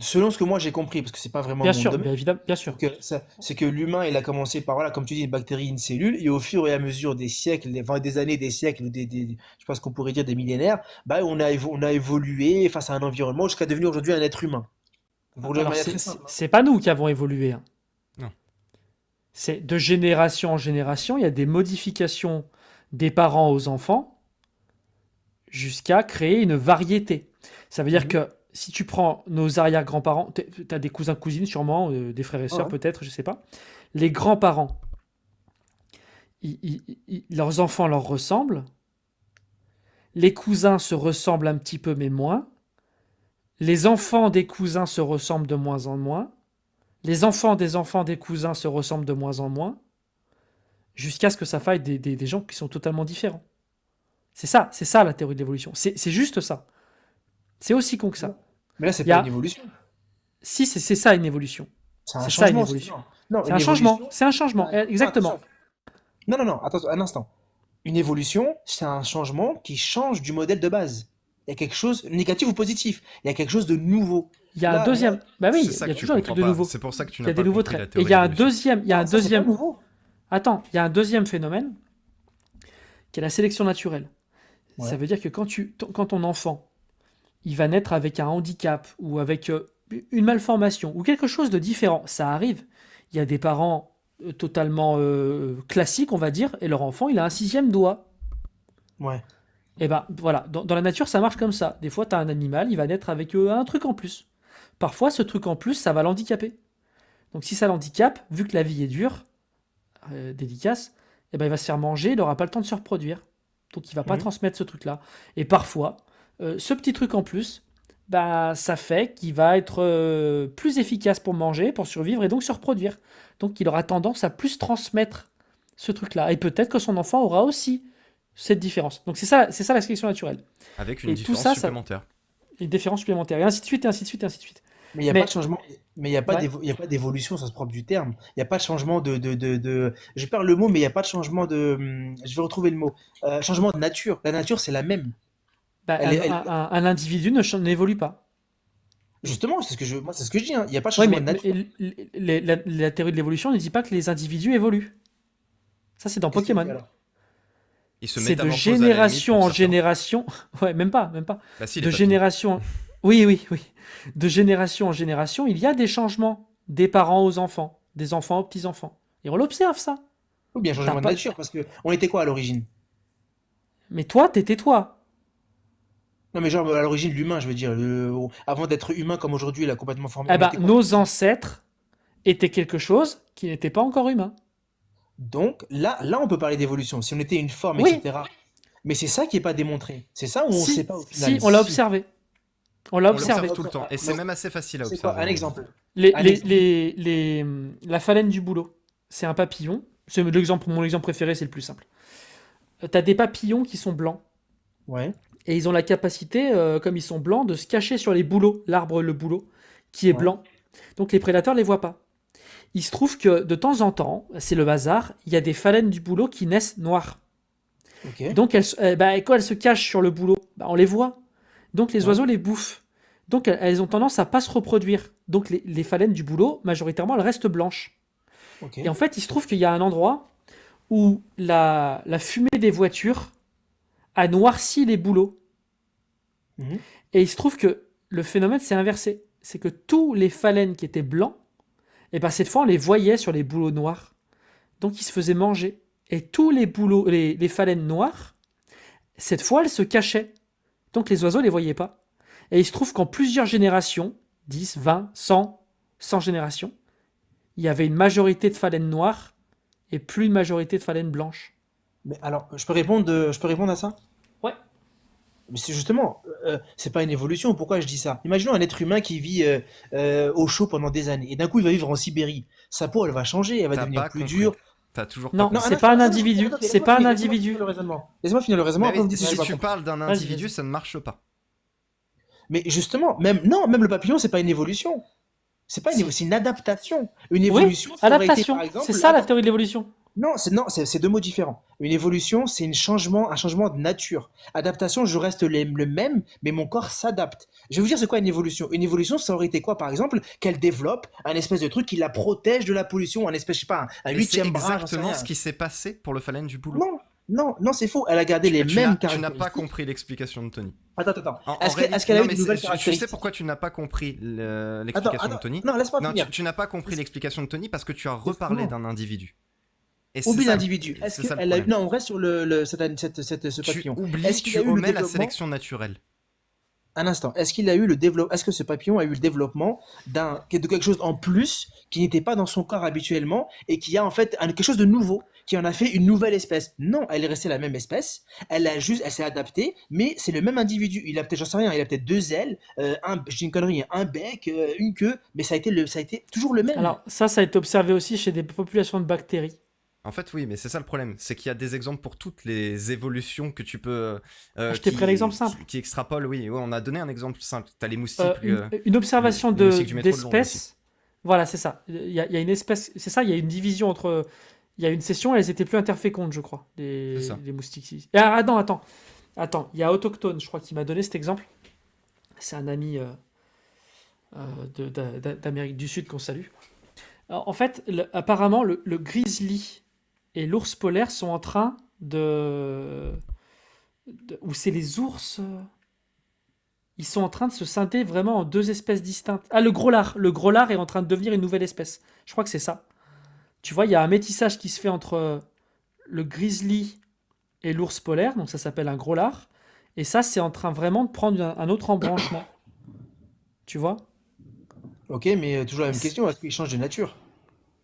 selon ce que moi j'ai compris, parce que c'est pas vraiment Bien mon sûr, domaine, bien évidemment, bien sûr. c'est que l'humain, il a commencé par, voilà, comme tu dis, une bactérie, une cellule, et au fur et à mesure des siècles, enfin, des années, des siècles, ou je pense qu'on pourrait dire des millénaires, bah, on a évolué face à un environnement jusqu'à devenir aujourd'hui un être humain. Pour le dire de Alors, manière très simple. c'est pas nous qui avons évolué, hein. Non. C'est de génération en génération, il y a des modifications des parents aux enfants jusqu'à créer une variété. Ça veut dire Mhm. que si tu prends nos arrière-grands-parents, tu as des cousins, cousines sûrement, des frères et Ouais, sœurs ouais. peut-être, je sais pas. Les grands-parents, leurs enfants leur ressemblent. Les cousins se ressemblent un petit peu, mais moins. Les enfants des cousins se ressemblent de moins en moins. Les enfants des cousins se ressemblent de moins en moins. Jusqu'à ce que ça fasse des gens qui sont totalement différents. C'est ça la théorie de l'évolution. C'est juste ça. C'est aussi con que ça. Mais là, c'est Il y pas une a, évolution. si, c'est ça une évolution. C'est un C'est ça une changement. évolution. Non, non, C'est une un changement. évolution. C'est un changement. Non, attention. Exactement. Non, non, non, attends, un instant. Une évolution, c'est un changement qui change du modèle de base. Il y a quelque chose, négatif ou positif. Il y a quelque chose de nouveau. Il y a un Là, deuxième. Bah oui, C'est il ça y que a tu toujours des comprends trucs de pas. nouveau. C'est pour ça que tu Il y n'as a des pas nouveaux compris la traits. Et il théorie y de a un l'évolution. deuxième. Il y a un ça, c'est pas deuxième. nouveau. Attends, il y a un deuxième phénomène qui est la sélection naturelle. Ça Ouais. veut dire que quand ton enfant, il va naître avec un handicap ou avec une malformation ou quelque chose de différent, ça arrive. Il y a des parents totalement classiques, on va dire, et leur enfant, il a un sixième doigt. Ouais. Et ben voilà, dans la nature, ça marche comme ça. Des fois, tu as un animal, il va naître avec un truc en plus. Parfois, ce truc en plus, ça va l'handicaper. Donc si ça l'handicape, vu que la vie est dure, dédicace, et ben il va se faire manger, il n'aura pas le temps de se reproduire. Donc il va pas Mhm. transmettre ce truc-là. Et parfois, ce petit truc en plus, bah, ça fait qu'il va être plus efficace pour manger, pour survivre et donc se reproduire. Donc il aura tendance à plus transmettre ce truc-là. Et peut-être que son enfant aura aussi cette différence. Donc c'est ça la sélection naturelle. Avec une Et tout différence ça, supplémentaire. une différence supplémentaire. Et ainsi de suite, et ainsi de suite, et ainsi de suite. Mais il n'y a pas de Mais, changement, mais ouais, il y a pas d'évolution au sens propre du terme. Il n'y a pas de changement je perds le mot, mais il n'y a pas de changement je vais retrouver le mot. Changement de nature. La nature, c'est la même. bah, un individu n'évolue pas. Justement, moi, c'est ce que je dis, hein. Il n'y a pas de Oui, changement de nature. la théorie de l'évolution ne dit pas que les individus évoluent. Ça, c'est dans Qu'est-ce qu'il dit Pokémon. alors? Il se C'est de métamorphose à la limite génération pour en certains. génération. Ouais, même pas, même pas. Bah si, les De papillons. génération. Oui, oui, oui. De génération en génération, il y a des changements des parents aux enfants, des enfants aux petits-enfants. Et on l'observe, ça. Ou bien T'as changement de pas... nature, parce que on était quoi à l'origine? Mais toi, t'étais toi. Non, mais genre à l'origine, l'humain, je veux dire, avant d'être humain comme aujourd'hui, il a complètement formé. Eh On ben, était quoi? nos ancêtres étaient quelque chose qui n'était pas encore humain. Donc là, on peut parler d'évolution. Si on était une forme, Oui, etc. Mais c'est ça qui est pas démontré. C'est ça où on sait si, pas au final. si, on l'a Si. observé. On l'a On l'observe observé. tout le temps. Et c'est même assez facile à C'est quoi? observer Un en vrai. exemple. Un exemple. La phalène du bouleau, c'est un papillon. C'est mon exemple préféré, c'est le plus simple. T'as des papillons qui sont blancs. Ouais. Et ils ont la capacité, comme ils sont blancs, de se cacher sur les bouleaux, l'arbre, le bouleau, qui est Ouais. blanc. Donc les prédateurs ne les voient pas. Il se trouve que de temps en temps, c'est le hasard, il y a des phalènes du bouleau qui naissent noires. Ok. Donc quand elles se cachent sur le bouleau, bah, on les voit. Donc les Ouais. oiseaux les bouffent. Donc elles ont tendance à pas se reproduire. Donc les phalènes du bouleau, majoritairement, elles restent blanches. Ok. Et en fait, il se trouve qu'il y a un endroit où la fumée des voitures a noirci les bouleaux. Mhm. Et il se trouve que le phénomène s'est inversé. C'est que tous les phalènes qui étaient blancs, et ben cette fois on les voyait sur les bouleaux noirs. Donc ils se faisaient manger. Et tous les phalènes noires, cette fois elles se cachaient. Donc les oiseaux les voyaient pas. Et il se trouve qu'en plusieurs générations, 10, 20, 100 générations, il y avait une majorité de phalènes noires et plus une majorité de phalènes blanches. Mais alors, je peux répondre à ça? Ouais. Mais c'est justement, c'est pas une évolution. Pourquoi je dis ça? Imaginons un être humain qui vit au chaud pendant des années, et d'un coup il va vivre en Sibérie. Sa peau, elle va changer, elle va T'as devenir pas plus compris. dure. T'as toujours pas Non, Non, compris. c'est pas un individu. attendez, C'est pas un laissez-moi finir individu. le raisonnement. Laissez-moi finir le raisonnement, Mais après vous me oui, dites si j'ai si pas tu compris. parles d'un Vas-y, individu, vas-y. ça ne marche pas. Mais justement, même, non, même le papillon, c'est pas une évolution. Si. C'est une adaptation. Une Oui, évolution, ça aurait été par adaptation. C'est exemple. ça la théorie de l'évolution. Non, c'est deux mots différents. Une évolution, c'est un changement de nature. Adaptation, je reste le même, mais mon corps s'adapte. Je vais vous dire, c'est quoi une évolution? Une évolution, ça aurait été quoi, par exemple, qu'elle développe un espèce de truc qui la protège de la pollution, un espèce, je sais pas, un Et c'est huitième bras, j'en sais exactement ce rien. qui s'est passé pour le phalène du boulot. Non, non, c'est faux. Elle a gardé les mêmes Tu n'as pas caractéristiques. compris l'explication de Tony. Attends. En Est-ce réalité, qu'elle a non, eu mais de nouvelles tu sais caractéristiques? pourquoi tu n'as pas compris Attends, l'explication de attends, Tony? non, laisse-moi Non, finir. tu n'as pas compris l'explication de Tony parce que tu as reparlé Non, d'un individu. Et c'est oublie ça, l'individu. Est-ce c'est ça le qu'elle a eu... problème. Non, on reste sur ce Tu papillon. oublies, Est-ce qu'il tu a eu le omets la développement... sélection naturelle. Un instant. Est-ce qu'il a eu le développement... Est-ce que ce papillon a eu le développement de quelque chose en plus qui n'était pas dans son corps habituellement et qui a en fait quelque chose de nouveau, qui en a fait une nouvelle espèce? Non, elle est restée la même espèce. Elle s'est adaptée, mais c'est le même individu. Il a peut-être, j'en sais rien, il a peut-être deux ailes, je dis une connerie, un bec, une queue, mais ça a été toujours le même. Alors, ça a été observé aussi chez des populations de bactéries. En fait, oui, mais c'est ça le problème. C'est qu'il y a des exemples pour toutes les évolutions que tu peux. Je t'ai pris l'exemple simple. Qui extrapolent, oui. Ouais, on a donné un exemple simple. T'as les moustiques. Une observation les moustiques du métro de Londres aussi. d'espèces. Voilà, c'est ça. Il y a une espèce. C'est ça, il y a une division entre. Il y a une session, elles étaient plus interfécondes, je crois, C'est ça. les moustiques ici. Ah, attends. Il y a Autochtone, je crois, qui m'a donné cet exemple. C'est un ami d'Amérique du Sud qu'on salue. Alors, en fait, apparemment, le grizzly et l'ours polaire sont en train ou c'est les ours. Ils sont en train de se scinder vraiment en deux espèces distinctes. Ah, le gros lard. Le gros lard est en train de devenir une nouvelle espèce. Je crois que c'est ça. Tu vois, il y a un métissage qui se fait entre le grizzly et l'ours polaire, donc ça s'appelle un gros lard. Et ça, c'est en train vraiment de prendre un autre embranchement. Tu vois? Ok, mais toujours la même question, est-ce qu'il change de nature?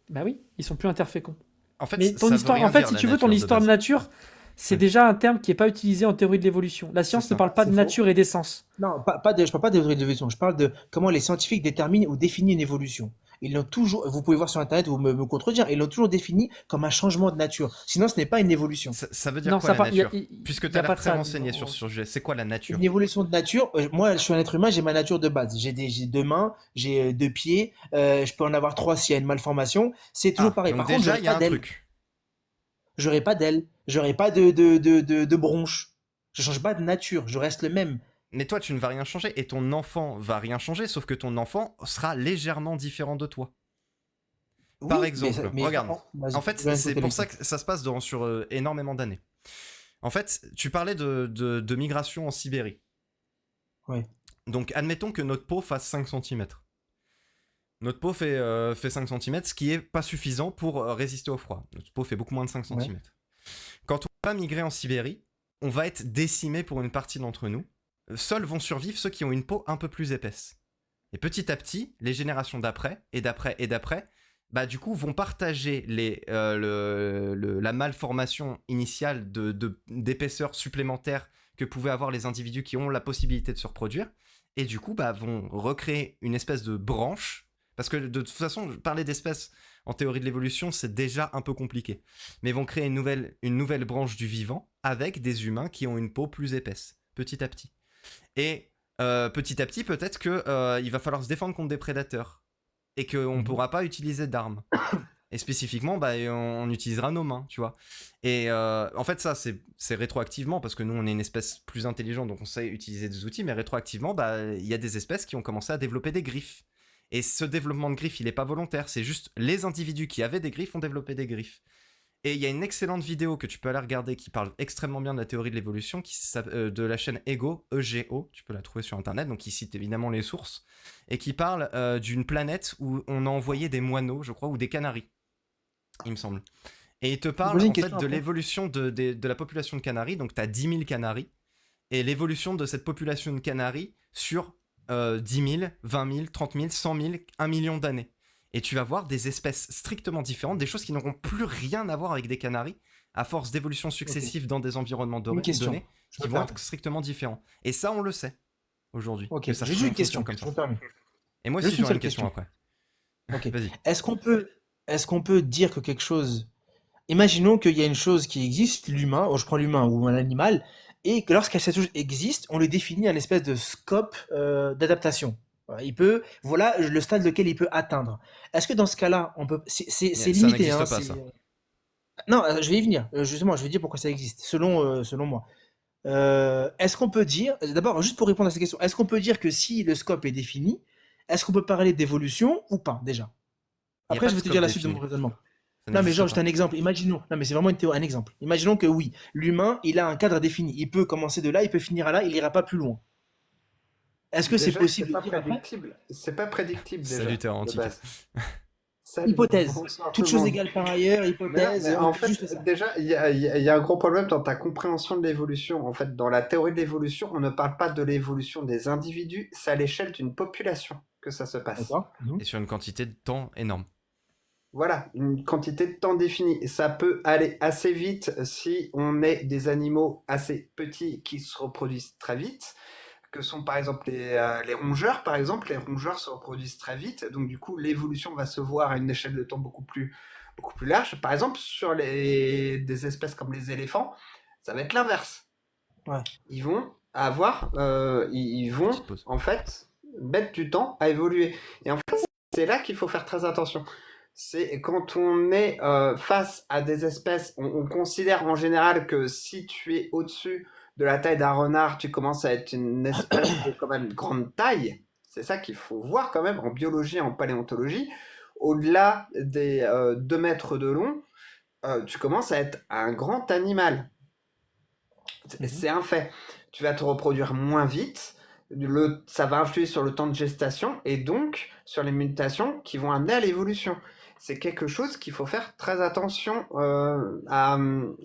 Bah oui, ils sont plus interféconds. En fait, Mais ton ça veut histoire, rien en fait, dire, si la tu veux, ton nature, de histoire de base. nature, c'est Ouais. déjà un terme qui n'est pas utilisé en théorie de l'évolution. La science C'est ne ça. parle pas de C'est faux. nature et d'essence. Non, je parle pas d'évolution, je parle de comment les scientifiques déterminent ou définissent une évolution. Ils l'ont toujours, vous pouvez voir sur Internet ou me contredire, ils l'ont toujours défini comme un changement de nature. Sinon, ce n'est pas une évolution. Ça veut dire Non, quoi ça la parle. nature? Il Puisque y tu as a pas l'air de très ça. renseigné sur ce sujet, c'est quoi la nature? Une évolution de nature, moi, je suis un être humain, j'ai ma nature de base. J'ai deux mains, j'ai deux pieds, je peux en avoir trois s'il y a une malformation. C'est toujours Ah, pareil. donc Par contre, déjà, j'aurai il y a pas un d'ailes. truc. J'aurai pas d'ailes. J'aurai pas de bronches. Je change pas de nature, je reste le même. Mais toi, tu ne vas rien changer et ton enfant va rien changer, sauf que ton enfant sera légèrement différent de toi. Par Oui, exemple, mais regarde. vas-y, En fait, je vais c'est écouter pour les ça que ça se passe sur énormément d'années. En fait, tu parlais de migration en Sibérie. Ouais. Donc, admettons que notre peau fasse 5 cm. Notre peau fait 5 cm, ce qui est pas suffisant pour résister au froid. Notre peau fait beaucoup moins de 5 Ouais. cm. Quand on va migrer en Sibérie, on va être décimé pour une partie d'entre nous. Seuls vont survivre ceux qui ont une peau un peu plus épaisse. Et petit à petit, les générations d'après, et d'après, et d'après, bah du coup, vont partager la malformation initiale d'épaisseur supplémentaire que pouvaient avoir les individus qui ont la possibilité de se reproduire, et du coup, bah, vont recréer une espèce de branche, parce que de toute façon, parler d'espèces en théorie de l'évolution, c'est déjà un peu compliqué, mais vont créer une nouvelle branche du vivant avec des humains qui ont une peau plus épaisse, petit à petit. Et petit à petit, peut-être qu'il va falloir se défendre contre des prédateurs et qu'on ne pourra pas utiliser d'armes. Et spécifiquement, bah, on utilisera nos mains, tu vois. Et en fait, ça, c'est rétroactivement, parce que nous, on est une espèce plus intelligente, donc on sait utiliser des outils, mais rétroactivement, bah, y a des espèces qui ont commencé à développer des griffes. Et ce développement de griffes, il n'est pas volontaire, c'est juste les individus qui avaient des griffes ont développé des griffes. Et il y a une excellente vidéo que tu peux aller regarder qui parle extrêmement bien de la théorie de l'évolution, de la chaîne Ego, EGO, tu peux la trouver sur internet, donc qui cite évidemment les sources, et qui parle d'une planète où on a envoyé des moineaux, je crois, ou des canaris, il me semble. Et il te parle Posez une en fait question de après. l'évolution de la population de canaris, donc tu as 10 000 canaris, et l'évolution de cette population de canaris sur 10 000, 20 000, 30 000, 100 000, 1 million d'années. Et tu vas voir des espèces strictement différentes, des choses qui n'auront plus rien à voir avec des canaris, à force d'évolution successive dans des environnements Une question. donnés, Je qui me vont permets. être strictement différents. Et ça, on le sait, aujourd'hui, Ok, que ça j'ai juste une question. comme Je ça. me permets. Et moi Juste aussi, une j'aurais seule une question question. après. Ok. Vas-y. Est-ce qu'on peut dire que quelque chose. Imaginons qu'il y a une chose qui existe, l'humain, ou je prends l'humain ou un animal, et que lorsque cette chose existe, on le définit un espèce de scope d'adaptation. Voilà, voilà le stade lequel il peut atteindre. Est-ce que dans ce cas-là, c'est Ça limité, hein, n'existe pas, ça. non, je vais y venir. Justement, je vais dire pourquoi ça existe, selon moi. Est-ce qu'on peut dire, d'abord, juste pour répondre à cette question, est-ce qu'on peut dire que si le scope est défini, est-ce qu'on peut parler d'évolution ou pas, déjà? Il n'y a Après, pas je de vais te scope dire la suite de mon défini. raisonnement. Ça Non, mais n'existe genre, juste pas. un exemple. Imaginons, non, mais c'est vraiment un exemple. Imaginons que oui, l'humain, il a un cadre défini. Il peut commencer de là, il peut finir à là, il ira pas plus loin. Est-ce que c'est Déjà, possible de dire après? c'est pas prédictible déjà, Salutaire de antique. base. Salut, Hypothèse. bonsoir tout Toutes le choses monde. égales par ailleurs, Mais non, hypothèse, mais on en dit juste fait, ça. déjà, il y a un gros problème dans ta compréhension de l'évolution. En fait, dans la théorie de l'évolution, on ne parle pas de l'évolution des individus, c'est à l'échelle d'une population que ça se passe. D'accord. Mhm. Et sur une quantité de temps énorme. Voilà, une quantité de temps définie. Ça peut aller assez vite si on est des animaux assez petits qui se reproduisent très vite, que sont par exemple les rongeurs, par exemple. Les rongeurs se reproduisent très vite, donc du coup, l'évolution va se voir à une échelle de temps beaucoup plus large. Par exemple, sur des espèces comme les éléphants, ça va être l'inverse. Ouais. Ils vont ils vont Petite pause. en fait mettre du temps à évoluer. Et en fait, c'est là qu'il faut faire très attention. C'est quand on est face à des espèces, on considère en général que si tu es au-dessus de la taille d'un renard, tu commences à être une espèce de quand même grande taille. C'est ça qu'il faut voir quand même en biologie et en paléontologie. Au-delà des 2 mètres de long, tu commences à être un grand animal. Mhm. C'est un fait. Tu vas te reproduire moins vite. Ça va influer sur le temps de gestation et donc sur les mutations qui vont amener à l'évolution. C'est quelque chose qu'il faut faire très attention à.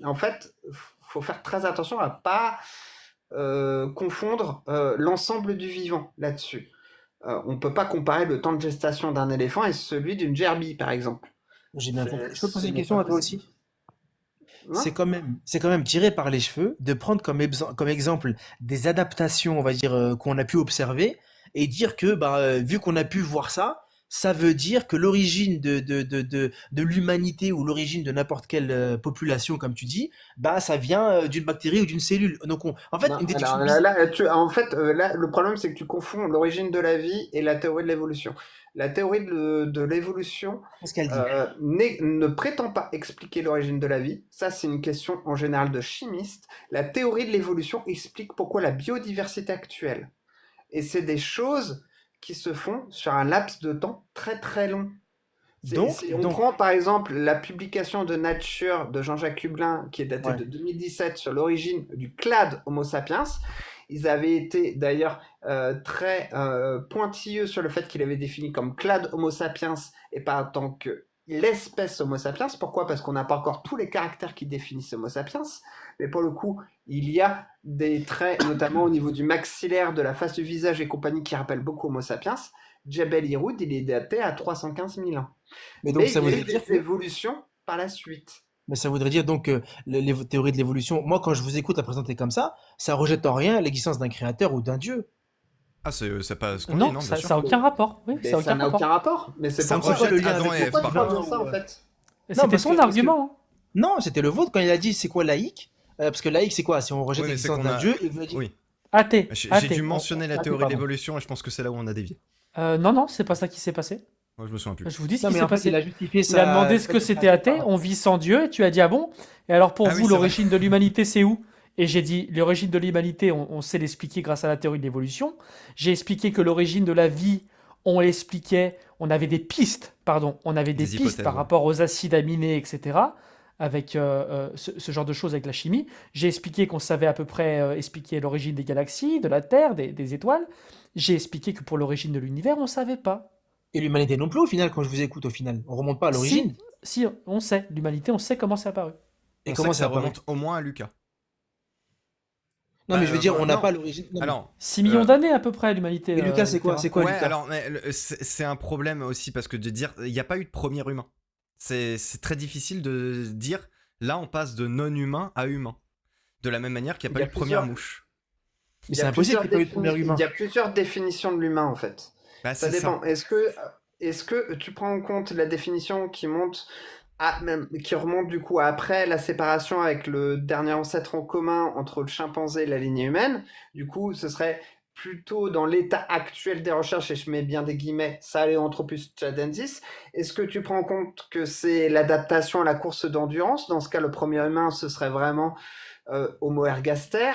En fait, faut faire très attention à pas confondre l'ensemble du vivant là-dessus. On peut pas comparer le temps de gestation d'un éléphant et celui d'une gerbille, par exemple. J'ai bien compris. Je peux te Ce poser une n'est pas question à toi possible. aussi? Hein. C'est quand même tiré par les cheveux de prendre comme exemple des adaptations, on va dire, qu'on a pu observer et dire que, bah, vu qu'on a pu voir ça, ça veut dire que l'origine de l'humanité ou l'origine de n'importe quelle population, comme tu dis, bah, ça vient d'une bactérie ou d'une cellule. Donc, en fait, Non, une alors déduction bizarre. en fait, là, le problème, c'est que tu confonds l'origine de la vie et la théorie de l'évolution. La théorie de l'évolution Qu'est-ce qu'elle dit? ne prétend pas expliquer l'origine de la vie. Ça, c'est une question en général de chimiste. La théorie de l'évolution explique pourquoi la biodiversité actuelle. Et c'est des choses qui se font sur un laps de temps très très long. On Donc, prend par exemple la publication de Nature de Jean-Jacques Hublin qui est datée ouais. de 2017 sur l'origine du clade Homo sapiens. Ils avaient été d'ailleurs très pointilleux sur le fait qu'il avait défini comme clade Homo sapiens et pas en tant que l'espèce Homo sapiens. Pourquoi? Parce qu'on n'a pas encore tous les caractères qui définissent Homo sapiens. Mais pour le coup, il y a des traits, notamment au niveau du maxillaire, de la face du visage et compagnie, qui rappellent beaucoup Homo sapiens. Jebel Irhoud, il est daté à 315 000 ans. Mais donc, Mais ça il y a voudrait eu dire des que évolutions par la suite. Mais ça voudrait dire donc que les théories de l'évolution, moi quand je vous écoute la présenter comme ça rejette en rien l'existence d'un créateur ou d'un dieu. Ah, c'est pas ce qu'on dit, Non, non, bien ça sûr. n'a aucun rapport. Oui, Mais ça n'a ça aucun n'a rapport. aucun rapport. Mais c'est Ça pourquoi, C'est quoi rejette le lien Adam avec et le Ève pourquoi tu par parles de contre. ça en fait? Non, C'était parce ton que, parce que- argument, hein. non, c'était le vôtre quand il a dit c'est quoi laïque? Parce que laïque c'est quoi? Si on rejette Oui, mais c'est l'existence qu'on d'un a. dieu, il veut dire. Oui. Athée. J'ai dû Athée. mentionner la Athée, théorie de pardon. l'évolution et je pense que c'est là où on a dévié. Non, non, c'est pas ça qui s'est passé. Moi, je me souviens plus. Je vous dis ce Non, qui mais s'est en fait, il a passé. justifié Il a demandé ce sa que c'était athée, on vit sans Dieu, et tu as dit ah bon? Et alors pour Ah oui, vous, c'est vrai. l'origine de l'humanité, c'est où? Et j'ai dit l'origine de l'humanité, on sait l'expliquer grâce à la théorie de l'évolution. J'ai expliqué que l'origine de la vie, on l'expliquait, on avait des pistes, pardon, on avait des Des pistes hypothèses, par ouais. rapport aux acides aminés, etc., avec ce genre de choses avec la chimie. J'ai expliqué qu'on savait à peu près expliquer l'origine des galaxies, de la Terre, des étoiles. J'ai expliqué que pour l'origine de l'univers, on ne savait pas. Et l'humanité non plus au final, quand je vous écoute au final. On remonte pas à Si, l'origine. si, on sait, l'humanité, on sait comment c'est apparu. Et On sait comment que ça ça apparaît? remonte au moins à Lucas. Non, mais je veux dire, on n'a Non. pas l'origine. Non, mais- Alors, 6 millions d'années à peu près, l'humanité. Et Lucas, c'est quoi? etc. C'est quoi, ouais, Lucas? alors, mais c'est un problème aussi parce que de dire, il n'y a pas eu de premier humain. C'est très difficile de dire, là, on passe de non-humain à humain. De la même manière qu'il n'y a Il y pas a eu de première plusieurs- mouche. Mais Il y c'est a impossible plusieurs qu'il n'y ait pas eu de premier humain. Il y a plusieurs définitions de l'humain en fait. Bah, Ça c'est dépend. Est-ce que tu prends en compte la définition qui qui remonte du coup à après la séparation avec le dernier ancêtre en commun entre le chimpanzé et la lignée humaine? Du coup, ce serait plutôt dans l'état actuel des recherches, et je mets bien des guillemets, Sahelanthropus tchadensis, est-ce que tu prends en compte que c'est l'adaptation à la course d'endurance? Dans ce cas, le premier humain, ce serait vraiment Homo ergaster,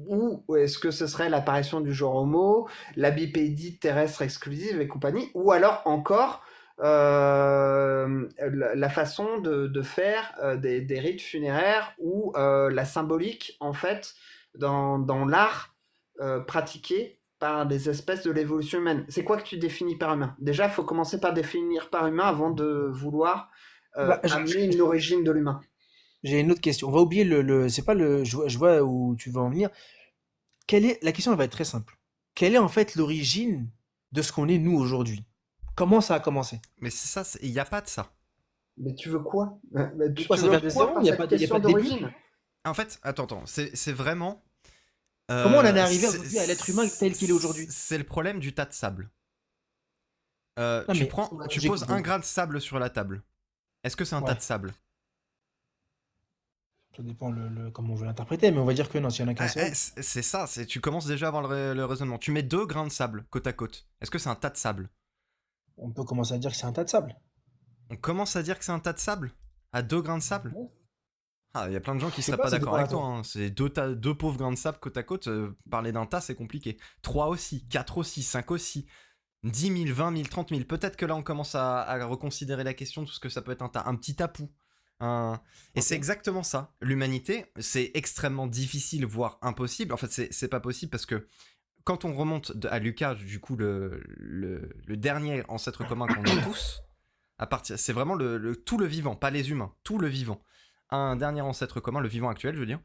ou est-ce que ce serait l'apparition du genre Homo, la bipédie terrestre exclusive et compagnie, ou alors encore la façon de faire des rites funéraires ou la symbolique en fait dans l'art pratiqué par des espèces de l'évolution humaine. C'est quoi que tu définis par humain? Déjà, il faut commencer par définir par humain avant de vouloir Bah, amener une origine de l'humain. j'ai une autre question. On va oublier c'est pas le, je vois où tu veux en venir. La question elle va être très simple. Quelle est en fait l'origine de ce qu'on est nous aujourd'hui? Comment ça a commencé? Mais c'est ça, il n'y a pas de ça. Mais tu veux quoi? Mais Pourquoi tu ça veux vient de quoi zéro? par Il n'y a cette pas y a question pas de début? d'origine? En fait, attends, c'est vraiment... Comment on en est arrivé aujourd'hui à l'être humain tel qu'il est aujourd'hui? C'est le problème du tas de sable. Non mais Tu poses un grain de sable sur la table. Est-ce que c'est un tas ouais, de sable? ça dépend comment on veut l'interpréter, mais on va dire que non, s'il y en a qu'un seul. C'est ça, tu commences déjà à avoir le raisonnement. Tu mets 2 grains de sable côte à côte. Est-ce que c'est un tas de sable? On peut commencer à dire que c'est un tas de sable. On commence à dire que c'est un tas de sable? À 2 grains de sable? Ouais. Ah, il y a plein de gens qui Je sais seraient pas, pas ça d'accord dépend à avec toi. toi. Hein. C'est 2 pauvres grains de sable côte à côte. Parler d'un tas, c'est compliqué. 3 aussi, 4 aussi, 5 aussi. 10 000, 20 000, 30 000. Peut-être que là, on commence à reconsidérer la question de ce que ça peut être un tas. Un petit tapou. Et c'est Ok. exactement ça. L'humanité, c'est extrêmement difficile, voire impossible. En fait, c'est pas possible parce que quand on remonte à Lucas, du coup, le dernier ancêtre commun qu'on a tous, c'est vraiment tout le vivant, pas les humains, tout le vivant. Un dernier ancêtre commun, le vivant actuel, je veux dire.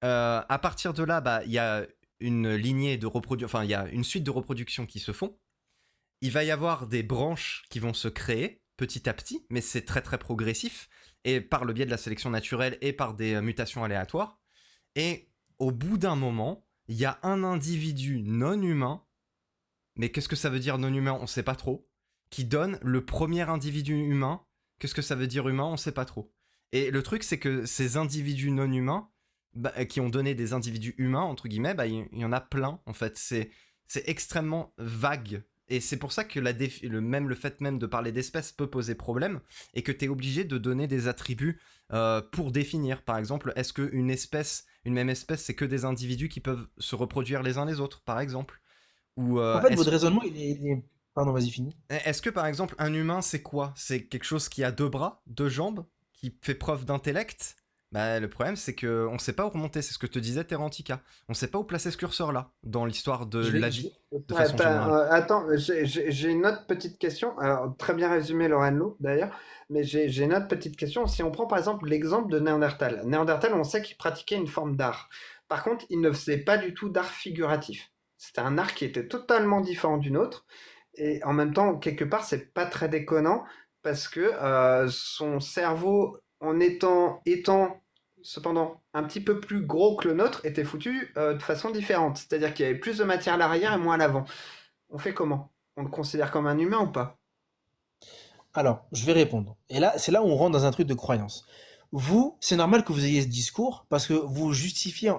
À partir de là, bah, il y a une lignée de reproduction, enfin, il y a une suite de reproduction qui se font. Il va y avoir des branches qui vont se créer petit à petit, mais c'est très très progressif, et par le biais de la sélection naturelle et par des mutations aléatoires. Et au bout d'un moment, il y a un individu non humain, mais qu'est-ce que ça veut dire non humain? On sait pas trop, qui donne le premier individu humain. Qu'est-ce que ça veut dire humain? On sait pas trop. Et le truc, c'est que ces individus non humains, bah, qui ont donné des individus humains, entre guillemets, bah, il y en a plein, en fait. C'est extrêmement vague. Et c'est pour ça que le fait même de parler d'espèces peut poser problème, et que tu es obligé de donner des attributs pour définir. Par exemple, est-ce qu'une même espèce, c'est que des individus qui peuvent se reproduire les uns les autres, par exemple? Ou En fait, votre raisonnement, Pardon, vas-y, fini. est-ce que, par exemple, un humain, c'est quoi? C'est quelque chose qui a 2 bras, 2 jambes, qui fait preuve d'intellect? Bah, le problème, c'est qu'on sait pas où remonter. C'est ce que te disait Terrantica. On sait pas où placer ce curseur-là dans l'histoire de Je vais, la je vie, vais- de façon générale. Attends, j'ai une autre petite question. Alors, très bien résumé, Lorenzo, d'ailleurs. Mais j'ai une autre petite question. Si on prend par exemple l'exemple de Néandertal. Néandertal, on sait qu'il pratiquait une forme d'art. Par contre, il ne faisait pas du tout d'art figuratif. C'était un art qui était totalement différent d'une autre. Et en même temps, quelque part, c'est pas très déconnant parce que son cerveau, en étant cependant un petit peu plus gros que le nôtre, était foutu de façon différente. C'est-à-dire qu'il y avait plus de matière à l'arrière et moins à l'avant. On fait comment? On le considère comme un humain ou pas? Alors, je vais répondre. Et là, c'est là où on rentre dans un truc de croyance. Vous, c'est normal que vous ayez ce discours parce que vous justifiez,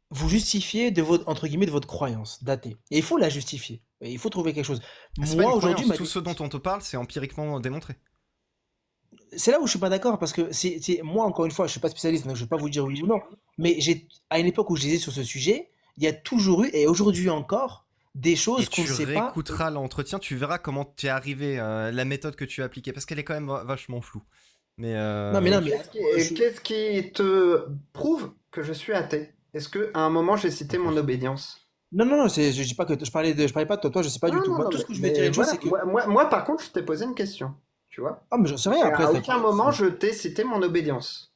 vous justifiez de votre, entre guillemets, de votre croyance datée. Et il faut la justifier. Et il faut trouver quelque chose. C'est pas Moi, une aujourd'hui, croyance. Tout ce dont on te parle, c'est empiriquement démontré. c'est là où je suis pas d'accord parce que moi, encore une fois, je suis pas spécialiste, donc je vais pas vous dire oui ou non. Mais à une époque où je disais sur ce sujet, il y a toujours eu, et aujourd'hui encore, des Et choses qu'on ne tu sait pas. réécouteras l'entretien, tu verras comment tu es arrivé, la méthode que tu as appliquée, parce qu'elle est quand même vachement floue. Mais Non, mais Et non, mais qu'est-ce qu'est-ce qui te prouve que je suis athée? Est-ce que à un moment j'ai cité mon obédience? non, non, non, je dis pas que je parlais pas de toi, toi, je sais pas du Non, tout. non, Moi, non, tout ce que je vais dire mais une chose, voilà. c'est que Moi, par contre, je t'ai posé une question. Tu vois? ah, mais j'en sais rien Et après. à aucun moment je t'ai cité mon obédience.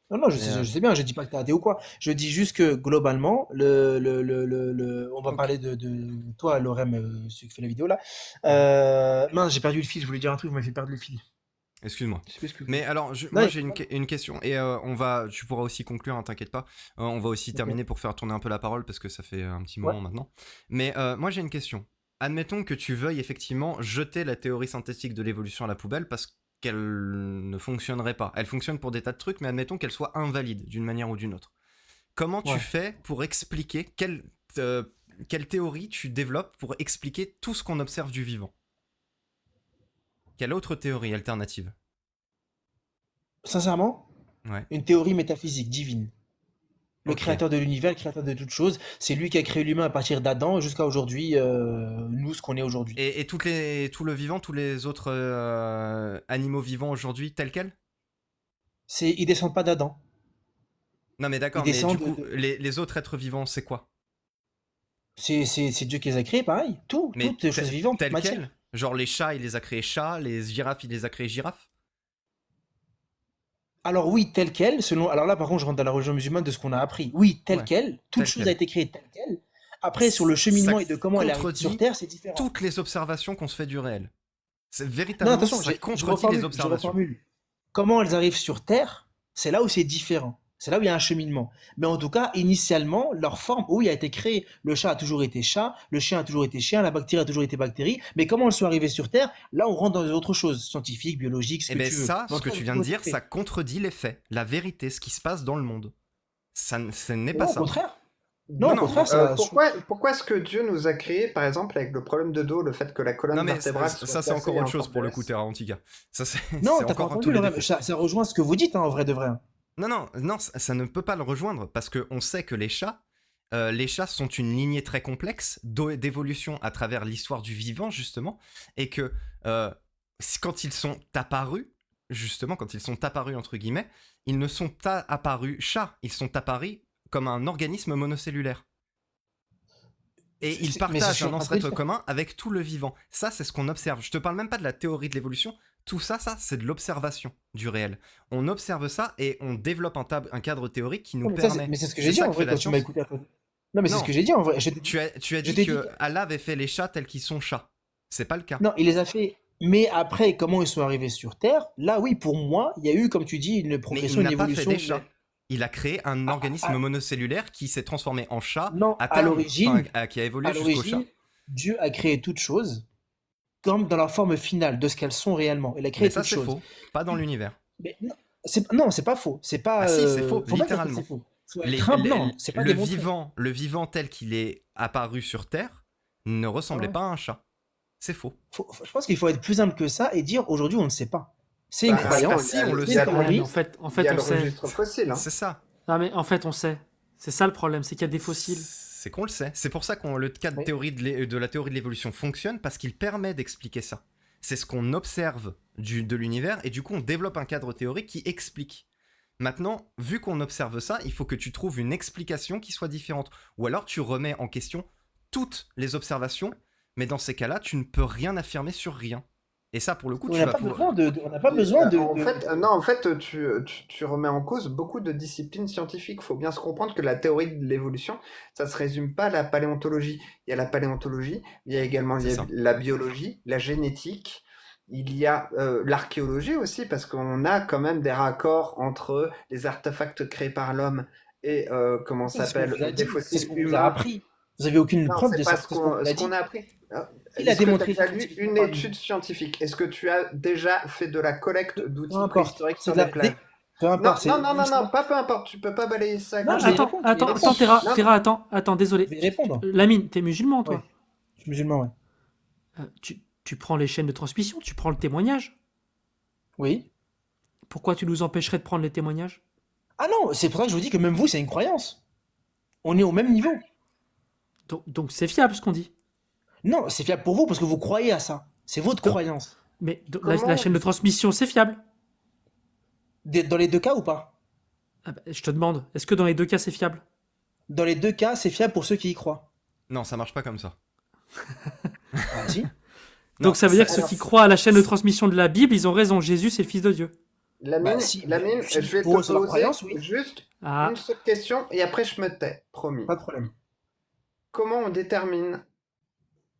Non, non, mais, je sais bien, je dis pas que t'es athée ou quoi. Je dis juste que globalement, on va ok. parler de toi, Lorem, celui qui fait la vidéo là. Mince, j'ai perdu le fil, je voulais dire un truc, vous m'avez fait perdre le fil. Excuse-moi. Je sais plus ce que je Mais voulais. alors, Non, moi j'ai une question, et tu pourras aussi conclure, hein, t'inquiète pas. On va aussi ok. terminer pour faire tourner un peu la parole, parce que ça fait un petit Ouais. moment maintenant. Mais moi j'ai une question. Admettons que tu veuilles effectivement jeter la théorie synthétique de l'évolution à la poubelle, parce qu'elle ne fonctionnerait pas. Elle fonctionne pour des tas de trucs, mais admettons qu'elle soit invalide d'une manière ou d'une autre. Comment tu Ouais. fais pour expliquer quelle quelle théorie tu développes pour expliquer tout ce qu'on observe du vivant? Quelle autre théorie alternative? Sincèrement, Ouais. une théorie métaphysique divine. Le Ok. créateur de l'univers, le créateur de toutes choses, c'est lui qui a créé l'humain à partir d'Adam jusqu'à aujourd'hui, nous, ce qu'on est aujourd'hui. Et tout le vivant, tous les autres animaux vivants aujourd'hui, tels quels? Ils descendent pas d'Adam. Non, mais Ils d'accord, mais du descendent coup, les autres êtres vivants, c'est quoi? c'est Dieu qui les a créés, pareil. Mais Toutes les choses vivantes, toute tels matière. quels? Genre les chats, il les a créés chats, les girafes, il les a créés girafes? Alors oui, tel quel, selon. Alors là, par contre, je rentre dans la religion musulmane de ce qu'on a appris. Oui, tel Ouais, quel, toute tel chose a quel. été créée tel quel. Après, sur le Ça cheminement et de comment elle arrive sur contredit Terre, c'est différent. toutes les observations qu'on se fait du réel. C'est Non, véritablement, attention, ça je contredit les reformule, je observations. reformule. Comment elles arrivent sur Terre, c'est là où c'est différent. C'est là où il y a un cheminement. Mais en tout cas, initialement, leur forme, oui, a été créée. Le chat a toujours été chat, le chien a toujours été chien, la bactérie a toujours été bactérie. Mais comment elles sont arrivées sur Terre, là, on rentre dans autre chose, scientifique, biologique, ce Et que bien tu veux. ça, Mais en ce tout que cas, tu elles viens ont de toujours dire, été ça créées. contredit les faits, la vérité, ce qui se passe dans le monde. Ce n'est pas Non, au ça. contraire. Non, Non, au non, contraire, ça. Pourquoi est-ce que Dieu nous a créé, par exemple, avec le problème de dos, le fait que la non colonne mais vertébrale soit ça c'est cassée encore et autre en chose forme pour de le coup, S? Terra Antica. Ça c'est Non, c'est t'as pas encore un tous entendu, les Laurent. défauts. Ça rejoint ce que vous dites, hein, en vrai de vrai. Non, non, non, ça ne peut pas le rejoindre parce qu'on sait que les chats sont une lignée très complexe d'évolution à travers l'histoire du vivant, justement, et que quand ils sont apparus, justement, quand ils sont apparus, entre guillemets, ils ne sont pas apparus chats, ils sont apparus comme un organisme monocellulaire. Et ils Mais c'est ce que je partagent suis en un train de te ancêtre dire. commun avec tout le vivant. Ça, c'est ce qu'on observe. Je te parle même pas de la théorie de l'évolution. Tout ça, c'est de l'observation du réel. On observe ça et on développe un cadre théorique qui nous Non, permet. mais c'est ce que C'est j'ai dit ça en que fait vrai la quand tu m'as science. écouté. Non, mais c'est ce que Non, j'ai dit en vrai. tu as Je dit t'ai dit que Allah avait fait les chats tels qu'ils sont chats. C'est pas le cas. non, il les a fait. Mais après, comment ils sont arrivés sur Terre? Là, oui, pour moi, il y a eu, comme tu dis, une Mais progression, il une n'a pas fait évolution. des chats. Il a créé un Ah, organisme ah, monocellulaire qui s'est transformé en chat non, à terme, enfin, qui a à évolué jusqu'au l'origine, chat. Dieu a créé toutes choses comme dans leur forme finale de ce qu'elles sont réellement. Il a Mais créé ça, toutes c'est choses. faux. Pas dans l'univers. Mais non, c'est pas faux. C'est Ah pas. si, c'est faux, Faut pas dire que c'est littéralement. faux. Faut être humble. Non, c'est pas démontré. Le vivant tel qu'il est apparu sur Terre ne ressemblait Ouais. pas à un chat. C'est faux. Je pense qu'il faut être plus humble que ça et dire aujourd'hui, on ne sait pas. C'est une Bah, attends, croyance. si, on le il y sait. a Ouais, mais le, en fait, il y a on le sait. registre fossile, hein. C'est ça. Non, mais en fait, on sait. C'est ça le problème, c'est qu'il y a des fossiles. C'est qu'on le sait. C'est pour ça que le cas de, Oui. de la théorie de l'évolution fonctionne, parce qu'il permet d'expliquer ça. C'est ce qu'on observe de l'univers, et du coup on développe un cadre théorique qui explique. Maintenant, vu qu'on observe ça, il faut que tu trouves une explication qui soit différente. Ou alors tu remets en question toutes les observations, mais dans ces cas-là, tu ne peux rien affirmer sur rien. Et ça, pour le coup, On tu n'a vas pas pouvoir... besoin on n'a pas besoin En fait, non, en fait, tu remets en cause beaucoup de disciplines scientifiques. Il faut bien se comprendre que la théorie de l'évolution, ça se résume pas à la paléontologie. Il y a la paléontologie, il y a également C'est ça. la biologie, la génétique, il y a l'archéologie aussi, parce qu'on a quand même des raccords entre les artefacts créés par l'homme et comment ça C'est ce qu'on vous s'appelle a des dit, c'est ce fossiles qu'on vous a humains. appris. Vous avez aucune Non, preuve c'est de pas ça. C'est ce qu'on vous a ce dit. qu'on a appris. Il a Est-ce que tu as démontré déjà lu scientifiquement une par étude scientifique? Est-ce que tu as déjà fait de la collecte Peu d'outils importe. préhistoriques C'est sur de la. des plages? Peu Non, importe. non, non, non, non, pas peu importe. Tu peux pas balayer ça Non, comme je vais y ça. répondre. Attends, Non, Terra, attends, Je désolé. vais y répondre. Lamine, t'es musulman, Oui. toi? Je suis musulman, ouais. Tu prends les chaînes de transmission, tu prends le témoignage. Oui. Pourquoi tu nous empêcherais de prendre les témoignages? Ah non, c'est pour ça que je vous dis que même vous, c'est une croyance. On est au même niveau. Donc c'est fiable ce qu'on dit. Non, c'est fiable pour vous parce que vous croyez à ça. C'est votre Donc- croyance. Mais Comment- la chaîne de transmission, c'est fiable. Dans les deux cas ou pas? Ah bah, je te demande, est-ce que dans les deux cas, c'est fiable? Dans les deux cas, c'est fiable pour ceux qui y croient. Non, ça marche pas comme ça. Ah, si. Non, Donc ça veut dire que ceux alors- qui croient à la chaîne de transmission de la Bible, ils ont raison. Jésus, c'est le Fils de Dieu. Lamine, Bah, si, Lamine, si, je vais pour eux, te c'est leur poser croyance, oui. juste Ah, une seule question et après je me tais, promis. Pas de problème. Comment on détermine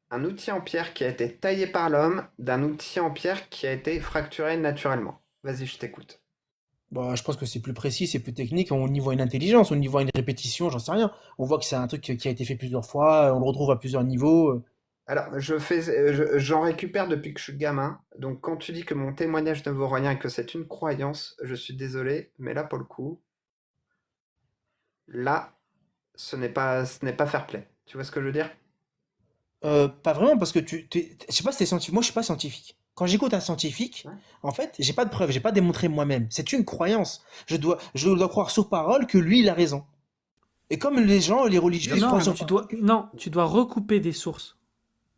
un outil en pierre qui a été taillé par l'homme d'un outil en pierre qui a été fracturé naturellement? Vas-y, je t'écoute. Bah, je pense que c'est plus précis, c'est plus technique. On y voit une intelligence, on y voit une répétition, j'en sais rien. On voit que c'est un truc qui a été fait plusieurs fois, on le retrouve à plusieurs niveaux. Alors, j'en récupère depuis que je suis gamin. Donc, quand tu dis que mon témoignage ne vaut rien et que c'est une croyance, je suis désolé, mais là, pour le coup, là, ce n'est pas fair play. Tu vois ce que je veux dire? Pas vraiment, parce que je sais pas si t'es scientifique. Moi, je suis pas scientifique. Quand j'écoute un scientifique, Ouais. en fait, j'ai pas de preuves, j'ai pas démontré moi-même. C'est une croyance. Je dois croire sur parole que lui, il a raison. Et comme les gens, les religieux, Bien ils sûr croient que Non, sur non. parole que, non, tu dois recouper des sources.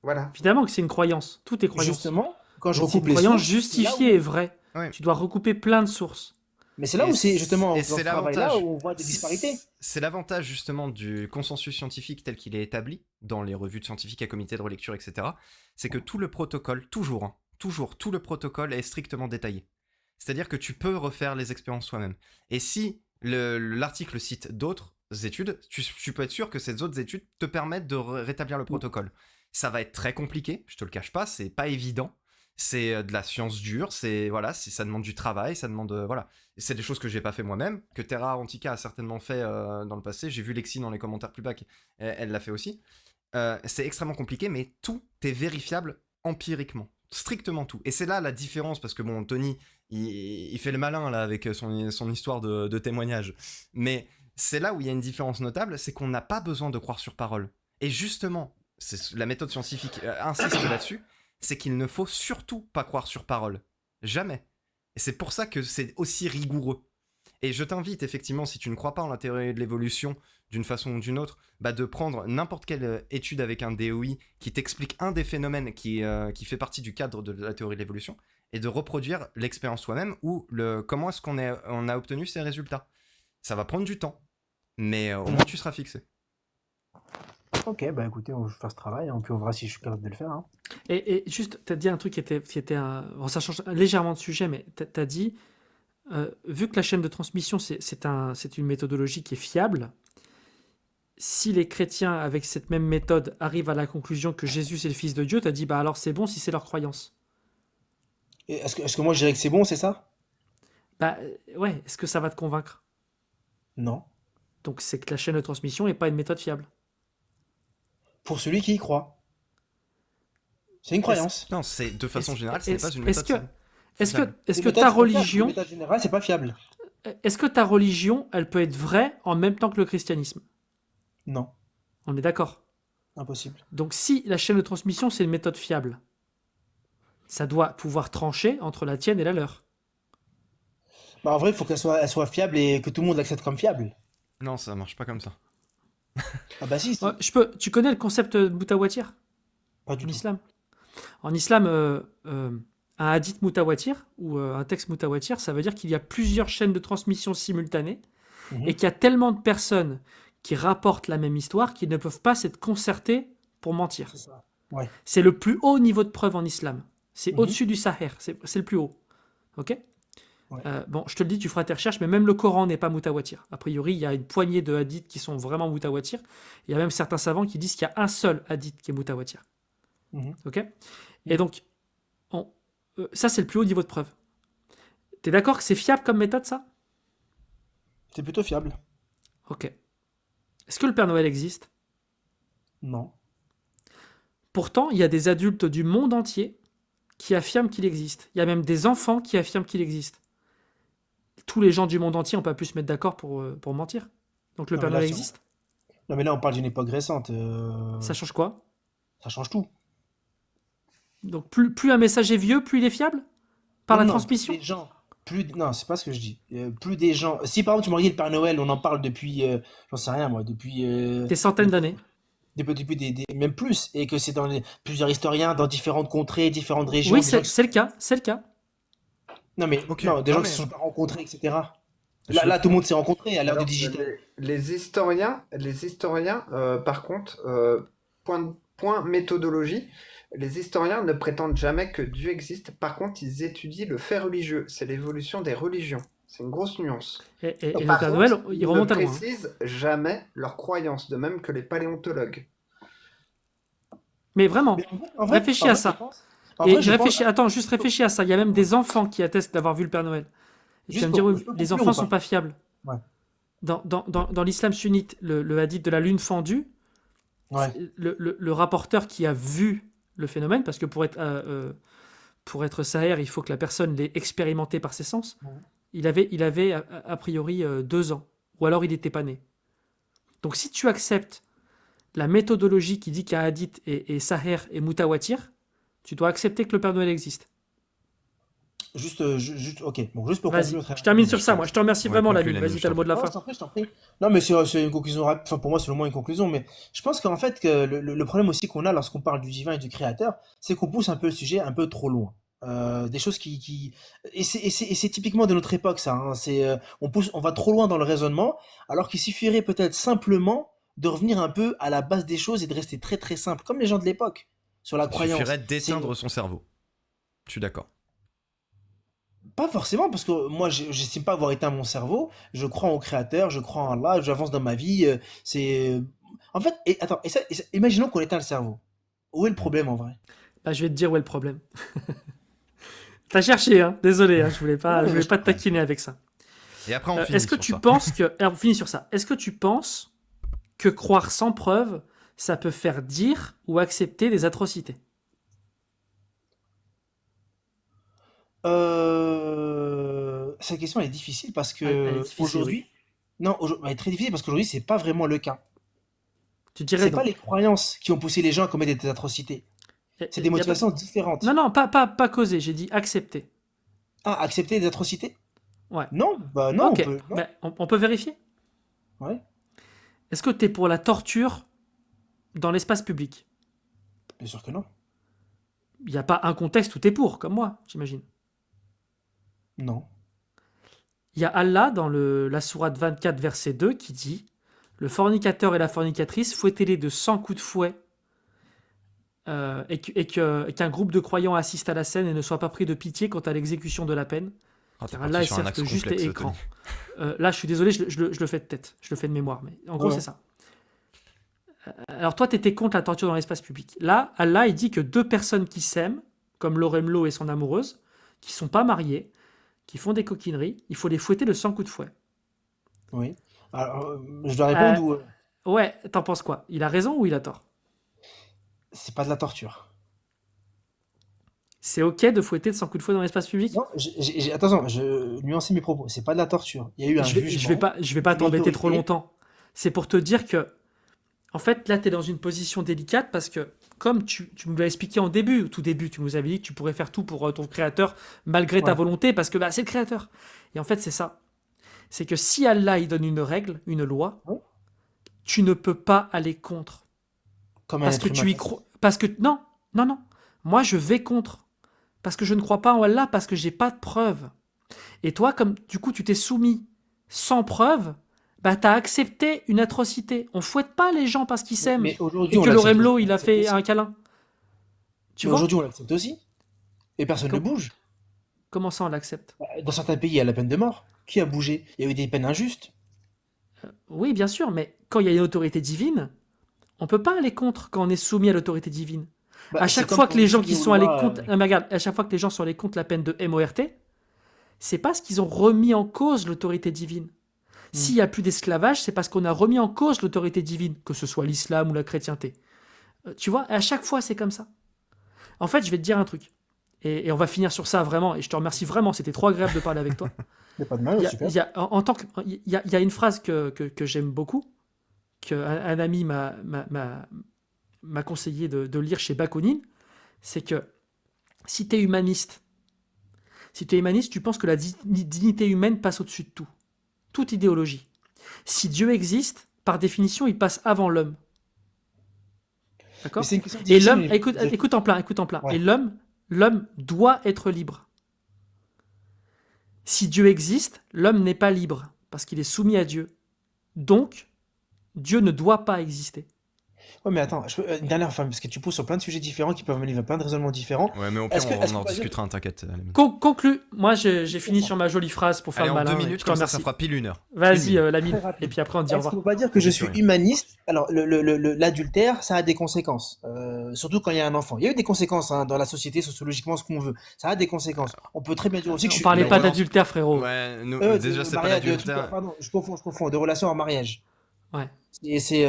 Voilà. Évidemment que c'est une croyance. Tout est croyance. justement, quand je Mais c'est une recoupe les croyance sources, c'est là justifiée et où. vraie. Ouais. Tu dois recouper plein de sources. Mais c'est là où c'est justement Et dans c'est ce travail-là l'avantage. où on voit des disparités. C'est l'avantage justement du consensus scientifique tel qu'il est établi dans les revues de scientifiques à comité de relecture, etc. C'est que tout le protocole, toujours, hein, toujours, tout le protocole est strictement détaillé. C'est-à-dire que tu peux refaire les expériences soi-même. Et si l'article cite d'autres études, tu peux être sûr que ces autres études te permettent de rétablir le protocole. Ça va être très compliqué, je te le cache pas, c'est pas évident. C'est de la science dure, voilà, ça demande du travail, ça demande voilà. Et c'est des choses que j'ai pas fait moi-même, que Terra Antica a certainement fait dans le passé. J'ai vu Lexi dans les commentaires plus bas, elle l'a fait aussi. C'est extrêmement compliqué, mais tout est vérifiable empiriquement, strictement tout. Et c'est là la différence, parce que bon, Tony, il fait le malin là avec son histoire de témoignage, mais c'est là où il y a une différence notable, c'est qu'on n'a pas besoin de croire sur parole. Et justement, la méthode scientifique insiste là-dessus, c'est qu'il ne faut surtout pas croire sur parole, jamais. Et c'est pour ça que c'est aussi rigoureux. Et je t'invite effectivement, si tu ne crois pas en la théorie de l'évolution d'une façon ou d'une autre, bah de prendre n'importe quelle étude avec un DOI qui t'explique un des phénomènes qui fait partie du cadre de la théorie de l'évolution et de reproduire l'expérience soi-même ou comment est-ce on a obtenu ces résultats. Ça va prendre du temps, mais au moins tu seras fixé. Ok, bah écoutez, on va faire ce travail, hein, puis on verra si je suis capable de le faire, hein. Et juste, tu as dit un truc bon, ça change légèrement de sujet, mais tu as dit, vu que la chaîne de transmission, c'est une méthodologie qui est fiable, si les chrétiens, avec cette même méthode, arrivent à la conclusion que Jésus est le Fils de Dieu, tu as dit, bah alors c'est bon si c'est leur croyance. Et est-ce que moi je dirais que c'est bon, c'est ça? Bah ouais, est-ce que ça va te convaincre? Non. Donc c'est que la chaîne de transmission n'est pas une méthode fiable. Pour celui qui y croit. C'est une Est-ce croyance. Non, c'est de façon générale, ce n'est pas une est-ce méthode que, fiable. est-ce que, Fiable. est-ce Les que méthodes, ta c'est pas fiable. Les religion, méthodes générales, c'est pas fiable. est-ce que ta religion, elle peut être vraie en même temps que le christianisme? Non, On est d'accord. impossible. Donc si la chaîne de transmission, c'est une méthode fiable, ça doit pouvoir trancher entre la tienne et la leur. Bah, en vrai, il faut elle soit fiable et que tout le monde l'accepte comme fiable. Non, ça marche pas comme ça. Ah bah si, si. Tu connais le concept de mutawatir Pas du en tout. islam? En islam, un hadith mutawatir ou un texte mutawatir, ça veut dire qu'il y a plusieurs chaînes de transmission simultanées Mhm. et qu'il y a tellement de personnes qui rapportent la même histoire qu'ils ne peuvent pas s'être concertés pour mentir. C'est ça. Ouais. C'est le plus haut niveau de preuve en islam. C'est Mhm. au-dessus du Sahel, c'est le plus haut. Ok? Ouais. Bon, je te le dis, tu feras tes recherches, mais même le Coran n'est pas mutawatir. A priori, il y a une poignée de hadiths qui sont vraiment mutawatir. Il y a même certains savants qui disent qu'il y a un seul hadith qui est mutawatir. Mhm. Ok? Et donc, ça, c'est le plus haut niveau de preuve. T'es d'accord que c'est fiable comme méthode, ça? C'est plutôt fiable. Ok. Est-ce que le Père Noël existe? Non. Pourtant, il y a des adultes du monde entier qui affirment qu'il existe. Il y a même des enfants qui affirment qu'il existe. Tous les gens du monde entier n'ont pas pu se mettre d'accord pour mentir. Donc le Non, Père mais là, Noël si existe. Non, mais là, on parle d'une époque récente. Ça change quoi? Ça change tout. Donc plus un message est vieux, plus il est fiable? Par Non, la non, transmission? plus des gens. Non, c'est pas ce que je dis. Plus des gens. Si par exemple, tu me dis le Père Noël, on en parle depuis. J'en sais rien, moi. Depuis. Des centaines d'années. Depuis même plus. Et que c'est dans plusieurs historiens, dans différentes contrées, différentes régions. Oui, des gens qui c'est le cas. C'est le cas. Non, mais Ok. non, des Non, gens mais- qui se sont pas rencontrés, etc. Je- Là, tout le monde s'est rencontré à l'ère du Alors, digital. les historiens, par contre, point méthodologie, les historiens ne prétendent jamais que Dieu existe. Par contre, ils étudient le fait religieux. C'est l'évolution des religions. C'est une grosse nuance. Et Donc, le Par Père contre, Noël, il ils ne remonte à loin. précisent jamais leurs croyances, de même que les paléontologues. Mais vraiment, Mais en vrai, réfléchis en à vrai, ça. je pense- en Et vrai, je pense- réfléchis, attends, juste réfléchis à ça. Il y a même des enfants qui attestent d'avoir vu le Père Noël. Et tu Juste vas me dire, pour- oui, je peux les conclure enfants ou sont pas pas fiables. Ouais. Dans l'islam sunnite, le hadith de la lune fendue, Ouais. le rapporteur qui a vu le phénomène, parce que pour être saher, il faut que la personne l'ait expérimenté par ses sens, Ouais. il avait a priori 2 ans, ou alors il n'était pas né. Donc si tu acceptes la méthodologie qui dit qu'il y a hadith et saher et mutawatir, tu dois accepter que le Père Noël existe. Ok. Bon, juste pour Vas-y, conclure très je termine rapidement. sur ça, moi. Je te remercie Ouais, vraiment, conclue, Lamine. Lamine, Vas-y, je t'as le t'en mot de la Non, fin. je t'en prie, je t'en prie. Non, mais c'est une conclusion rapide. Enfin, pour moi, c'est le moins une conclusion. Mais je pense qu'en fait, que le problème aussi qu'on a lorsqu'on parle du divin et du créateur, c'est qu'on pousse un peu le sujet un peu trop loin. Des choses et c'est typiquement de notre époque, ça. Hein. On va trop loin dans le raisonnement, alors qu'il suffirait peut-être simplement de revenir un peu à la base des choses et de rester très très simple, comme les gens de l'époque, sur la Il croyance. suffirait d'éteindre son cerveau. Je suis d'accord. Pas forcément, parce que moi, j'estime pas avoir éteint mon cerveau. Je crois au créateur, je crois en Allah, j'avance dans ma vie. En fait, attends, imaginons qu'on éteint le cerveau. Où est le problème en vrai? Bah, je vais te dire où est le problème. T'as cherché, hein. Désolé, hein. Je voulais Ouais, pas, je voulais je pas te comprends. taquiner avec ça. Et après, on finit Est-ce que sur tu ça. penses que... Alors, on finit sur ça. Est-ce que tu penses que croire sans preuve, ça peut faire dire ou accepter des atrocités? Cette question elle est difficile parce Elle est que difficile, oui. aujourd'hui, non, elle est très difficile parce qu'aujourd'hui, c'est pas vraiment le cas. Tu dirais C'est pas non. les croyances qui ont poussé les gens à commettre des atrocités. C'est des Y a pas... motivations Non, différentes. non, pas causer. J'ai dit accepter. Ah, accepter des atrocités? Ouais. Non, bah non, on Ok. peut, non. Ben, on peut vérifier. Ouais, Est-ce que tu es pour la torture dans l'espace public? bien sûr que non. Il n'y a pas un contexte où tu es pour, comme moi, j'imagine. Non. Il y a Allah dans la sourate 24, verset 2, qui dit: le fornicateur et la fornicatrice, fouettez-les de 100 coups de fouet, et qu'un groupe de croyants assiste à la scène et ne soit pas pris de pitié quant à l'exécution de la peine, Ah, t'es car parti Allah est sur un certes axe juste et complexe, écran. Tony. Là, je suis désolé, je le fais de tête, je le fais de mémoire, mais en gros, Ouais. c'est ça. Alors, toi, tu étais contre la torture dans l'espace public. Là, Allah, il dit que deux personnes qui s'aiment, comme Loremlo et son amoureuse, qui sont pas mariées, qui font des coquineries, il faut les fouetter de 100 coups de fouet. Oui. Alors, je dois Euh, répondre ou ouais, t'en penses quoi? Il a raison ou il a tort? c'est pas de la torture? C'est ok de fouetter de 100 coups de fouet dans l'espace public? Non, attention, je nuancer mes propos. C'est pas de la torture. Il y a eu un jugement Je vais pas d'une t'embêter trop autorité. longtemps. C'est pour te dire que, en fait, là, tu es dans une position délicate parce que, comme tu nous l'as expliqué en début, au tout début, tu nous avais dit que tu pourrais faire tout pour ton créateur malgré ta Ouais. volonté parce que bah, c'est le créateur. Et en fait, c'est ça. C'est que si Allah il donne une règle, une loi, Ouais. tu ne peux pas aller contre. Comme un Parce être que humain tu y classique. crois. Parce que. Non, non, non. Moi, je vais contre. Parce que je ne crois pas en Allah, parce que j'ai pas de preuves. Et toi, comme du coup, tu t'es soumis sans preuve, bah, tu as accepté une atrocité. On fouette pas les gens parce qu'ils s'aiment. Mais aujourd'hui, Et on que l'accepte Loremlo, il a l'accepte fait aussi. un câlin. Tu Mais vois? aujourd'hui, on l'accepte aussi. Et personne ne Com- bouge. Comment ça, on l'accepte? Dans certains pays, il y a la peine de mort. Qui a bougé? Il y a eu des peines injustes. Oui, bien sûr, mais quand il y a une autorité divine, on peut pas aller contre quand on est soumis à l'autorité divine. Bah, À c'est chaque comme fois quand que on les est gens soumis qui aux sont allés lois. contre, ah, mais regarde, à chaque fois que les gens sont allés contre la peine de MORT, c'est parce qu'ils ont remis en cause l'autorité divine. S'il n'y a plus d'esclavage, c'est parce qu'on a remis en cause l'autorité divine, que ce soit l'islam ou la chrétienté. Tu vois, à chaque fois, c'est comme ça. En fait, je vais te dire un truc. Et on va finir sur ça vraiment. Et je te remercie vraiment. C'était trop agréable de parler avec toi. Il n'y a pas de mal, super. En tant que, il y a une phrase que j'aime beaucoup, qu'un ami m'a conseillé de lire chez Bakounine. C'est que si tu es humaniste, tu penses que la dignité humaine passe au-dessus de tout. Toute idéologie. Si Dieu existe, par définition, il passe avant l'homme. Mais D'accord? c'est une question Et difficile. l'homme, mais écoute en plein. Ouais. Et l'homme doit être libre. Si Dieu existe, l'homme n'est pas libre, parce qu'il est soumis à Dieu. Donc, Dieu ne doit pas exister. Ouais, mais attends, une dernière fois, parce que tu pousses sur plein de sujets différents qui peuvent mener vers plein de raisonnements différents. Ouais, mais au pire, Est-ce que, on est-ce en qu'on peut dire... discutera, t'inquiète. Lamine. Conclu. Moi, j'ai C'est fini ça. sur ma jolie phrase pour faire Allez, le en 2 malin. minutes, Je te comme ça remercie. fera pile 1 heure. Vas-y, Une minute. Lamine. Très rapide. Et puis après, on dit au Est-ce qu'on revoir. peut pas dire que je Dis suis plus rien. humaniste? Alors, l'adultère, ça a des conséquences. Surtout quand il y a un enfant. Il y a eu des conséquences hein, dans la société, sociologiquement, ce qu'on veut. Ça a des conséquences. On peut très bien dire aussi que je On suis parlait pas humaniste. d'adultère, frérot. Ouais, déjà, De c'est pas mariage, de trucs, l'adultère. pardon, je confonds, de relation en mariage. Ouais. Et c'est Et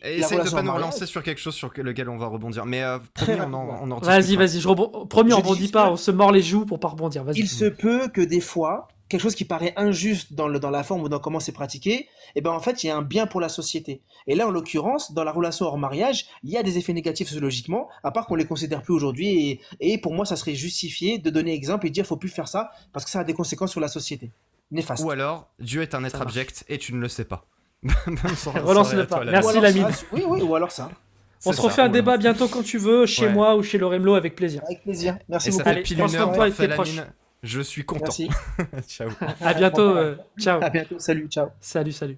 la essaye de relation pas en nous mariage, relancer sur quelque chose sur lequel on va rebondir. Mais très promis, rapidement. on en Vas-y, discutera. vas-y. Promis, on Je dis rebondit juste pas. que On se mord les joues pour pas rebondir. Vas-y. il se peut que des fois, quelque chose qui paraît injuste dans la forme ou dans comment c'est pratiqué, et ben en fait, il y a un bien pour la société. Et là, en l'occurrence, dans la relation hors mariage, il y a des effets négatifs sociologiquement, à part qu'on les considère plus aujourd'hui. Et pour moi, ça serait justifié de donner exemple et de dire faut plus faire ça parce que ça a des conséquences sur la société. Ou Néfaste. alors, Dieu est un être Ça marche. abject et tu ne le sais pas. Bonne Relance-le soirée à pas. toi, l'ami. Merci, Ou alors Lamine. ça, oui, oui, ou alors ça. On C'est se ça, refait un ou alors débat ça. bientôt quand tu veux, chez Ouais. moi ou chez Loremlo, avec plaisir. Avec plaisir. Merci Et ça beaucoup. fait Allez, pile prends une soin de heure toi et qu'on de fait tes proches. Lamine. Je suis content. Merci. Ciao. À bientôt. Ciao. À bientôt. Salut, ciao. Salut, salut.